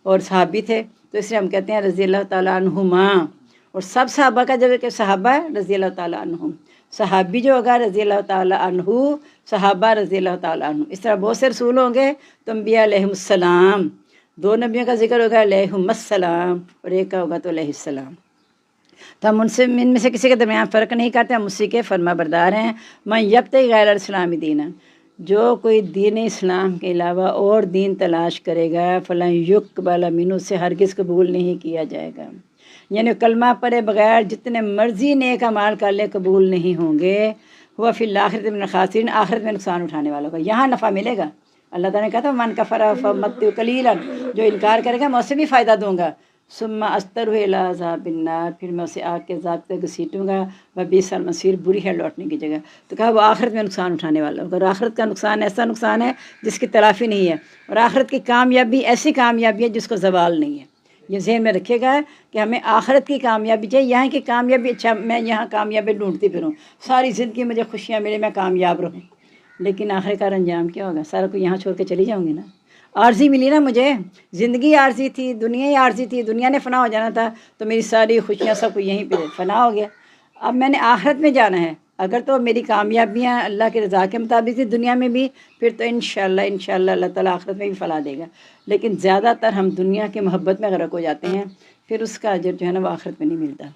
اور صحابی تھے، تو اس لیے ہم کہتے ہیں رضی اللہ تعالیٰ عنہما، اور سب صحابہ کا جب کہ صحابہ رضی اللہ تعالیٰ عنہم، صحابی جو ہوگا رضی اللہ تعالیٰ عنہ، صحابہ رضی اللہ تعالیٰ عنہ، اس طرح بہت سے رسول ہوں گے تو انبیاء علیہم السلام، 2 نبیوں کا ذکر ہوگا علیہم السلام اور ایک کا ہوگا تو علیہ السلام۔ تو ہم ان میں سے کسی کے درمیان فرق نہیں کرتے، ہم اسی کے فرما بردار ہیں۔ من یبتغی غیر الاسلام دینا، جو کوئی دین اسلام کے علاوہ اور دین تلاش کرے گا فلن یقبل منہ، سے ہرگز قبول نہیں کیا جائے گا۔ یعنی کلمہ پڑھے بغیر جتنے مرضی نیک اعمال کر لے قبول نہیں ہوں گے۔ ہوا فی الآخرۃ من الخاسرین، آخرت میں نقصان اٹھانے والوں کا، یہاں نفع ملے گا۔ اللہ تعالیٰ نے کہا تھا من کفر فمتعہ قلیلا، جو انکار کرے گا میں اسے بھی فائدہ دوں گا، ثم استرہ الی عذاب النار، پھر میں اسے آگ کے عذاب تک گھسیٹوں گا، وبئس المصیر، بری ہے لوٹنے کی جگہ۔ تو کہا وہ آخرت میں نقصان اٹھانے والا ہوگا، اور آخرت کا نقصان ایسا نقصان ہے جس کی تلافی نہیں ہے، اور آخرت کی کامیابی ایسی کامیابی ہے جس کو زوال نہیں ہے۔ یہ ذہن میں رکھے گا کہ ہمیں آخرت کی کامیابی چاہیے، یہاں کی کامیابی، اچھا میں یہاں کامیابی ڈھونڈتی پھروں، ساری زندگی مجھے خوشیاں ملے، میں کامیاب رہوں، لیکن آخر کار انجام کیا ہوگا؟ سارا کو یہاں چھوڑ کے چلی جاؤں گی نا۔ عارضی ملی نا مجھے، زندگی عارضی تھی، دنیا ہی عارضی تھی، دنیا نے فنا ہو جانا تھا، تو میری ساری خوشیاں سب کو یہیں پہ فنا ہو گیا۔ اب میں نے آخرت میں جانا ہے، اگر تو میری کامیابیاں اللہ کی رضا کے مطابق تھی دنیا میں بھی، پھر تو انشاءاللہ اللہ تعالیٰ آخرت میں بھی فلاح دے گا۔ لیکن زیادہ تر ہم دنیا کی محبت میں غرق ہو جاتے ہیں، پھر اس کا اجر جو ہے نا وہ آخرت میں نہیں ملتا۔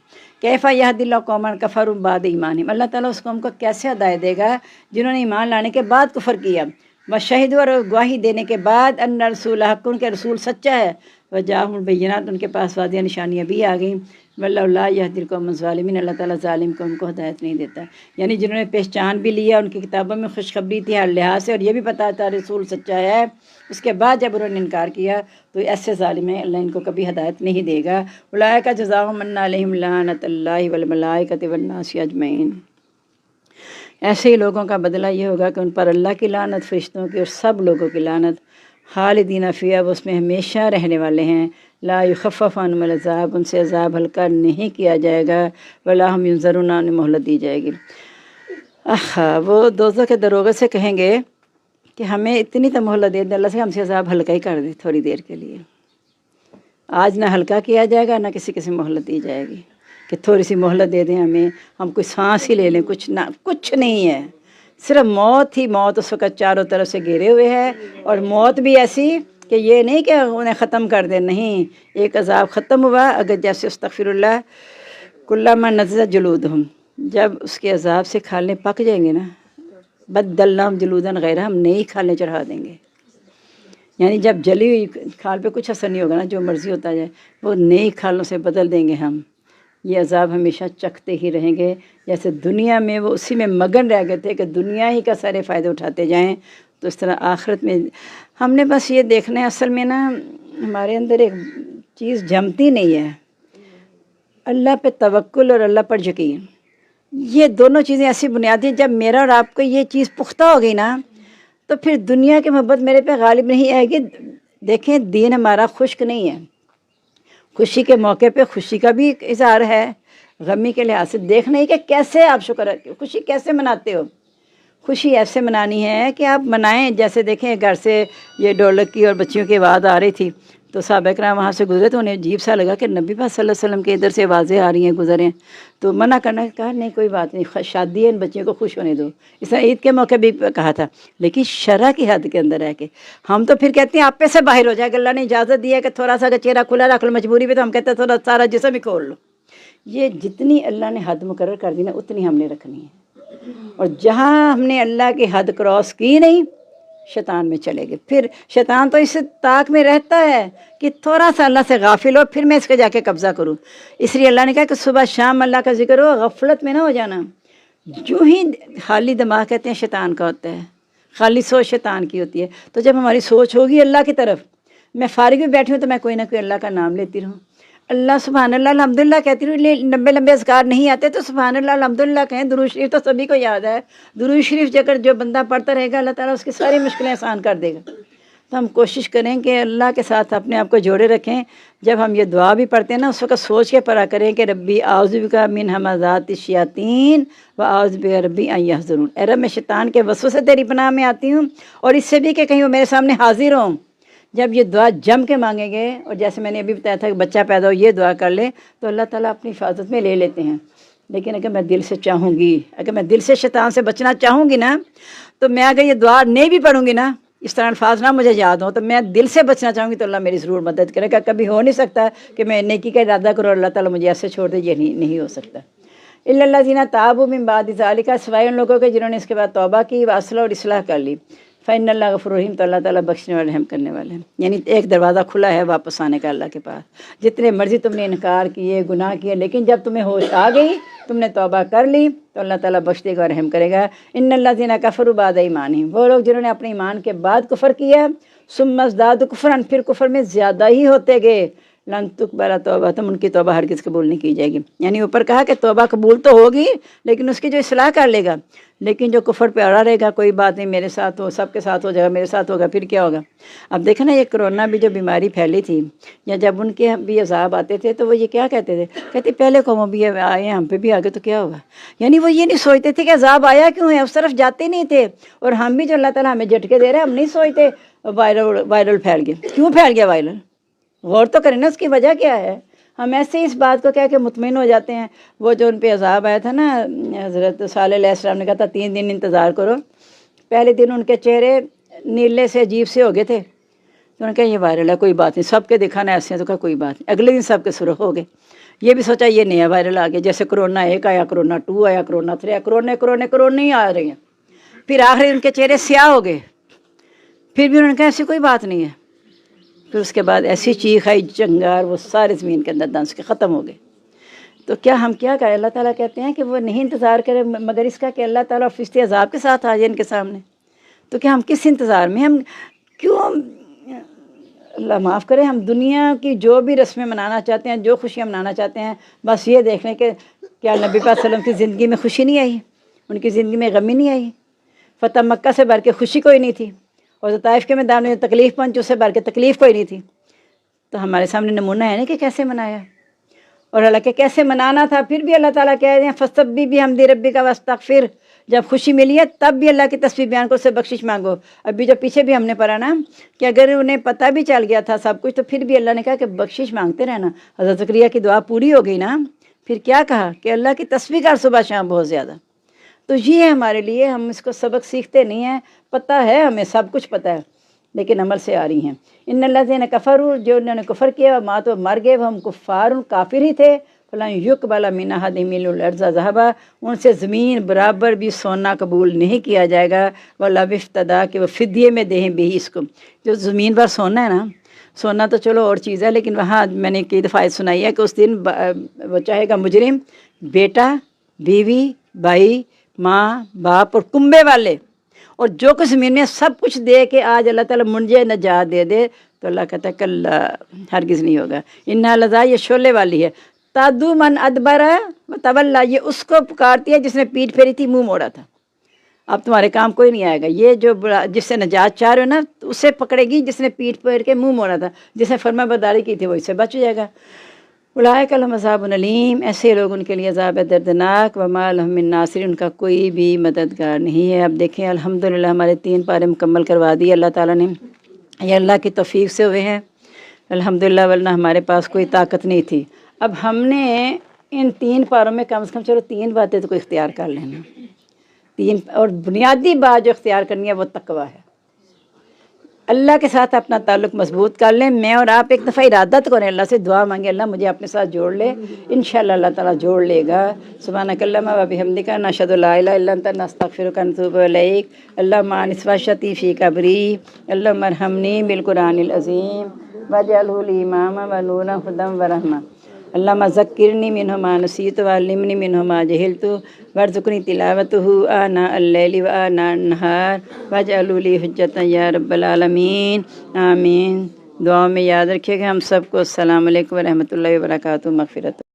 کیفا یہدی اللہ قوما کفروا بعد ایمانہم، اللہ تعالیٰ اس قوم کو کیسے ہدایت دے گا جنہوں نے ایمان لانے کے بعد کفر کیا، وشہدوا، اور گواہی دینے کے بعد ان رسول حق، ان کے رسول سچا ہے، وجاءہم البینات، ان کے پاس واضح نشانیاں بھی آ گئیں، واللہ لا یہدی القوم الظالمین، اللہ تعالیٰ ظالم قوم کو ہدایت نہیں دیتا۔ یعنی جنہوں نے پہچان بھی لیا، ان کی کتابوں میں خوشخبری تھی ہر لحاظ سے، اور یہ بھی پتا تھا رسول سچا ہے، اس کے بعد جب انہوں نے انکار کیا تو ایسے ظالم ہیں، اللہ ان کو کبھی ہدایت نہیں دے گا۔ اولئک جزاؤہم ان علیہم لعنۃ اللہ والملائکۃ والناس اجمعین، ایسے ہی لوگوں کا بدلہ یہ ہوگا کہ ان پر اللہ کی لعنت، فرشتوں کی اور سب لوگوں کی لعنت، خالدین فیہا، وہ اس میں ہمیشہ رہنے والے ہیں، لا یخفف عنہم العذاب، ان سے عذاب ہلکا نہیں کیا جائے گا، ولا ہم ینظرون، انہیں مہلت دی جائے گی۔ وہ دوزخ کے دروغے سے کہیں گے کہ ہمیں اتنی تو مہلت دے دے اللہ سے، ہم سے عذاب ہلکا ہی کر دے تھوڑی دیر کے لیے۔ آج نہ ہلکا کیا جائے گا، نہ کسی مہلت دی جائے گی کہ تھوڑی سی مہلت دے دیں ہمیں، ہم کوئی سانس ہی لے لیں، کچھ نہیں ہے، صرف موت ہی موت اس وقت چاروں طرف سے گھیرے ہوئے ہے، اور موت بھی ایسی کہ یہ نہیں کہ انہیں ختم کر دے، نہیں، ایک عذاب ختم ہوا اگر جیسے استغفر اللہ کلما نضجت جلودہم، جب اس کے عذاب سے کھالیں پک جائیں گے نا، بدلناہم جلودا غیرہا، ہم نئی کھالیں چڑھا دیں گے۔ یعنی جب جلی ہوئی کھال پہ کچھ اثر نہیں ہوگا نا، جو مرضی ہوتا جائے، وہ نئی کھالوں سے بدل دیں گے ہم۔ یہ عذاب ہمیشہ چکھتے ہی رہیں گے، جیسے دنیا میں وہ اسی میں مگن رہ گئے تھے کہ دنیا ہی کا سارے فائدے اٹھاتے جائیں، تو اس طرح آخرت میں ہم نے بس یہ دیکھنا ہے، اصل میں نا ہمارے اندر ایک چیز جمتی نہیں ہے، اللہ پہ توکل اور اللہ پر یقین، یہ دونوں چیزیں ایسی بنیادی ہیں، جب میرا اور آپ کو یہ چیز پختہ ہو گئی نا تو پھر دنیا کی محبت میرے پہ غالب نہیں آئے گی۔ دیکھیں دین ہمارا خشک نہیں ہے، خوشی کے موقع پہ خوشی کا بھی اظہار ہے، غمی کے لحاظ سے دیکھنا ہے کہ کیسے آپ خوشی کیسے مناتے ہو۔ خوشی ایسے منانی ہے کہ آپ منائیں، جیسے دیکھیں گھر سے یہ ڈھولک کی اور بچیوں کی آواز آ رہی تھی تو صحابہ کرام وہاں سے گزرے تو انہیں عجیب سا لگا کہ نبی پاک صلی اللہ علیہ وسلم کے ادھر سے آوازیں آ رہی ہیں، گزرے ہیں، تو منع کرنا، کہا نہیں کوئی بات نہیں، شادی ہے، ان بچیوں کو خوش ہونے دو، اس طرح عید کے موقع بھی کہا تھا، لیکن شرع کی حد کے اندر رہ کے۔ ہم تو پھر کہتے ہیں آپ پہ سے باہر ہو جائے کہ اللہ نے اجازت دی ہے کہ تھوڑا سا چہرہ کھلا رکھ لو، مجبوری پہ تو ہم کہتے ہیں تھوڑا سارا جسم ہی کھول لو۔ یہ جتنی اللہ نے حد مقرر کر دی نا اتنی ہم نے رکھنی ہے، اور جہاں ہم نے اللہ کی حد کراس کی نہیں شیطان میں چلے گئے، پھر شیطان تو اس طاق میں رہتا ہے کہ تھوڑا سا اللہ سے غافل ہو پھر میں اس کے جا کے قبضہ کروں۔ اس لیے اللہ نے کہا کہ صبح شام اللہ کا ذکر ہو، غفلت میں نہ ہو جانا۔ جو ہی خالی دماغ کہتے ہیں شیطان کا ہوتا ہے، خالی سوچ شیطان کی ہوتی ہے، تو جب ہماری سوچ ہوگی اللہ کی طرف، میں فارغ بھی بیٹھی ہوں تو میں کوئی نہ کوئی اللہ کا نام لیتی رہوں، اللہ سبحان اللہ الحمدللہ کہتی رہوں، لمبے اذکار نہیں آتے تو سبحان اللہ الحمدللہ کہیں، درود شریف تو سبھی کو یاد ہے، درود شریف جو بندہ پڑھتا رہے گا اللہ تعالیٰ اس کی ساری مشکلیں آسان کر دے گا۔ تو ہم کوشش کریں کہ اللہ کے ساتھ اپنے آپ کو جوڑے رکھیں، جب ہم یہ دعا بھی پڑھتے ہیں نا اس وقت سوچ کے پڑھا کریں کہ ربی اعوذ بک من ہمزات الشیاطین و اعوذ بک ربی ان یحضرون، اے رب میں شیطان کے وسوسے سے تیری پناہ میں آتی ہوں، اور اس سے بھی کہ کہیں وہ میرے سامنے حاضر ہوں، جب یہ دعا جم کے مانگیں گے، اور جیسے میں نے ابھی بتایا تھا کہ بچہ پیدا ہو یہ دعا کر لے تو اللہ تعالیٰ اپنی حفاظت میں لے لیتے ہیں۔ لیکن اگر میں دل سے چاہوں گی، اگر میں دل سے شیطان سے بچنا چاہوں گی نا، تو میں اگر یہ دعا نہیں بھی پڑھوں گی نا، اس طرح الفاظ نہ مجھے یاد ہوں، تو میں دل سے بچنا چاہوں گی تو اللہ میری ضرور مدد کرے گا۔ کبھی ہو نہیں سکتا کہ میں نیکی کا ارادہ کروں اور اللہ تعالیٰ مجھے ایسے چھوڑ دے، یہ نہیں ہو سکتا۔ الا الذین تابوا من بعد ذلک، سوائے ان لوگوں کے جنہوں نے اس کے بعد توبہ کی، واصلحوا اور اصلاح کر لی، فإن اللہ غفور رحیم، تو اللہ تعالیٰ بخشنے والے رحم کرنے والے ہیں۔ یعنی ایک دروازہ کھلا ہے واپس آنے کا اللہ کے پاس۔ جتنے مرضی تم نے انکار کیے، گناہ کیے، لیکن جب تمہیں ہوش آ گئی، تم نے توبہ کر لی، تو اللہ تعالیٰ بخش دے گا اور رحم کرے گا۔ ان الذین کفروا بعد ایمانہم، وہ لوگ جنہوں نے اپنے ایمان کے بعد کفر کیا، ثم ازدادوا کفرا، پھر کفر میں زیادہ ہی ہوتے گئے، لن تقبل توبتہم، ان کی توبہ ہرگز قبول نہیں کی جائے گی۔ یعنی اوپر کہا کہ توبہ قبول تو ہوگی، لیکن اس کی جو اصلاح کر لے گا، لیکن جو کفر پہ اڑا رہے گا، کوئی بات نہیں میرے ساتھ ہو، سب کے ساتھ ہو جائے گا، میرے ساتھ ہوگا، پھر کیا ہوگا؟ اب دیکھیں نا، یہ کرونا بھی جو بیماری پھیلی تھی، یا جب ان کے بھی عذاب آتے تھے تو وہ یہ کیا کہتے تھے؟ کہتے پہلے قوموں بھی آئے ہیں، ہم پہ بھی آگے تو کیا ہوگا؟ یعنی وہ یہ نہیں سوچتے تھے کہ عذاب آیا کیوں ہے، اس طرف جاتے نہیں تھے۔ اور ہم بھی جو اللہ تعالیٰ ہمیں جھٹکے دے رہے ہیں، ہم نہیں سوچتے وائرل پھیل گیا، کیوں پھیل گیا وائرل؟ غور تو کریں نا اس کی وجہ کیا ہے۔ ہم ایسے ہی اس بات کو کہہ کے مطمئن ہو جاتے ہیں۔ وہ جو ان پہ عذاب آیا تھا نا، حضرت صالح علیہ السلام نے کہا تھا 3 دن انتظار کرو۔ پہلے دن ان کے چہرے نیلے سے عجیب سے ہو گئے تھے، تو انہوں نے کہا یہ وائرل ہے، کوئی بات نہیں، سب کے دکھانا ایسے ہیں، تو کہا کوئی بات نہیں۔ اگلے دن سب کے سرخ ہو گئے۔ یہ بھی سوچا یہ نیا وائرل آ گیا، جیسے کرونا 1 آیا، کرونا 2 آیا، کرونا 3 آیا، کرونے ہی آ رہے ہیں۔ پھر آخری ان کے چہرے سیاہ ہو گئے، پھر بھی انہوں نے کہا ایسی کوئی بات نہیں ہے۔ پھر اس کے بعد ایسی چیخ آئی چنگار، وہ سارے زمین کے اندر دنس کے ختم ہو گئے۔ تو کیا ہم کیا کریں؟ اللہ تعالیٰ کہتے ہیں کہ وہ نہیں انتظار کرے مگر اس کا کہ اللہ تعالیٰ فرشتے عذاب کے ساتھ آ جائے ان کے سامنے۔ تو کیا ہم کس انتظار میں، ہم کیوں، اللہ معاف کرے، ہم دنیا کی جو بھی رسمیں منانا چاہتے ہیں، جو خوشیاں منانا چاہتے ہیں، بس یہ دیکھ لیں کہ کیا نبی پاک صلی اللہ علیہ وسلم کی زندگی میں خوشی نہیں آئی، ان کی زندگی میں غمی نہیں آئی؟ فتح مکہ سے بھر کے خوشی کوئی نہیں تھی، اور طائف کے میدان میں تکلیف پہنچی اس سے بھر کے تکلیف کوئی نہیں تھی۔ تو ہمارے سامنے نمونہ ہے نا کہ کیسے منایا، اور حالانکہ کیسے منانا تھا، پھر بھی اللہ تعالیٰ کہہ رہے ہیں فَسَبِّحْ بِحَمْدِ رَبِّكَ وَاسْتَغْفِرْ۔ جب خوشی ملی ہے تب بھی اللہ کی تسبیح بیان کو، اس سے بخشش مانگو۔ ابھی جو پیچھے بھی ہم نے پڑھا نا کہ اگر انہیں پتہ بھی چل گیا تھا سب کچھ، تو پھر بھی اللہ نے کہا کہ بخشش مانگتے رہنا۔ حضرت زکریا کی دعا پوری ہو گئی نا، پھر کیا کہا کہ اللہ کی تسبیح کر صبح شام بہت زیادہ۔ تو یہ ہے ہمارے لیے، ہم اس کو سبق سیکھتے نہیں ہیں، پتہ ہے ہمیں، سب کچھ پتہ ہے، لیکن عمل سے آ رہی ہیں۔ ان الذین کفروا، جو انہوں نے کفر کیا، مات و مر گئے، وہ ہم کفار کافر ہی تھے، فلاں یقبل من احدہم ملء الارض ذهبا، ان سے زمین برابر بھی سونا قبول نہیں کیا جائے گا، ولا افتدیٰ، کہ وہ فدیے میں دیں بھی اس کو۔ جو زمین پر سونا ہے نا، سونا تو چلو اور چیز ہے، لیکن وہاں میں نے کئی دفعہ سنائی ہے کہ اس دن وہ چاہے گا مجرم، بیٹا، بیوی، بھائی، ماں، باپ اور کنبے والے، اور جو کچھ زمین میں سب کچھ دے کے آج اللہ تعالیٰ مجھے نجات دے دے، تو اللہ کہتا ہے کلا، ہرگز نہیں ہوگا۔ انہا لظیٰ، یہ شعلے والی ہے، تدعو من ادبر وتولی، یہ اس کو پکارتی ہے جس نے پیٹھ پھیری تھی، منہ موڑا تھا۔ اب تمہارے کام کوئی نہیں آئے گا، یہ جو جس سے نجات چاہ رہے ہو نا، اسے پکڑے گی جس نے پیٹھ پھیر کے منہ موڑا تھا، جس نے فرما برداری کی تھی، وہ اس سے بچ جائے گا۔ اولئک لہم عذاب علیم، ایسے لوگ ان کے لیے عذاب دردناک، وما لہم من ناصر، ان کا کوئی بھی مددگار نہیں ہے۔ اب دیکھیں الحمدللہ ہمارے 3 پارے مکمل کروا دیے اللہ تعالیٰ نے، یہ اللہ کی توفیق سے ہوئے ہیں الحمدللہ، ورنہ ہمارے پاس کوئی طاقت نہیں تھی۔ اب ہم نے ان 3 پاروں میں کم سے کم چلو 3 باتیں تو کوئی اختیار کر لینا، 3، اور بنیادی بات جو اختیار کرنی ہے وہ تقویٰ ہے۔ اللہ کے ساتھ اپنا تعلق مضبوط کر لیں۔ میں اور آپ ایک دفعہ ارادت کریں، اللہ سے دعا مانگیں اللہ مجھے اپنے ساتھ جوڑ لے، انشاءاللہ اللہ تعالیٰ جوڑ لے گا۔ سبحانک اللہم و بحمدک، نشہد ان لا الہ الا انت، نستغفرک ونتوب الیک۔ اللہم انس وحشتی فی قبری، اللہم ارحمنی بالقرآن العظیم واجعلہ لی اماما ونورا ھدی ورحمہ۔ اللہم ذکرنی منہ ما نسیت وعلمنی منہ ما جہلت وارزقنی تلاوتہ آناء اللیل وآناء النہار واجعلہ لی حجۃ یا رب العالمین، آمین۔ دعاؤں میں یاد رکھیے گا ہم سب کو۔ السلام علیکم ورحمۃ اللہ وبرکاتہ، مغفرت۔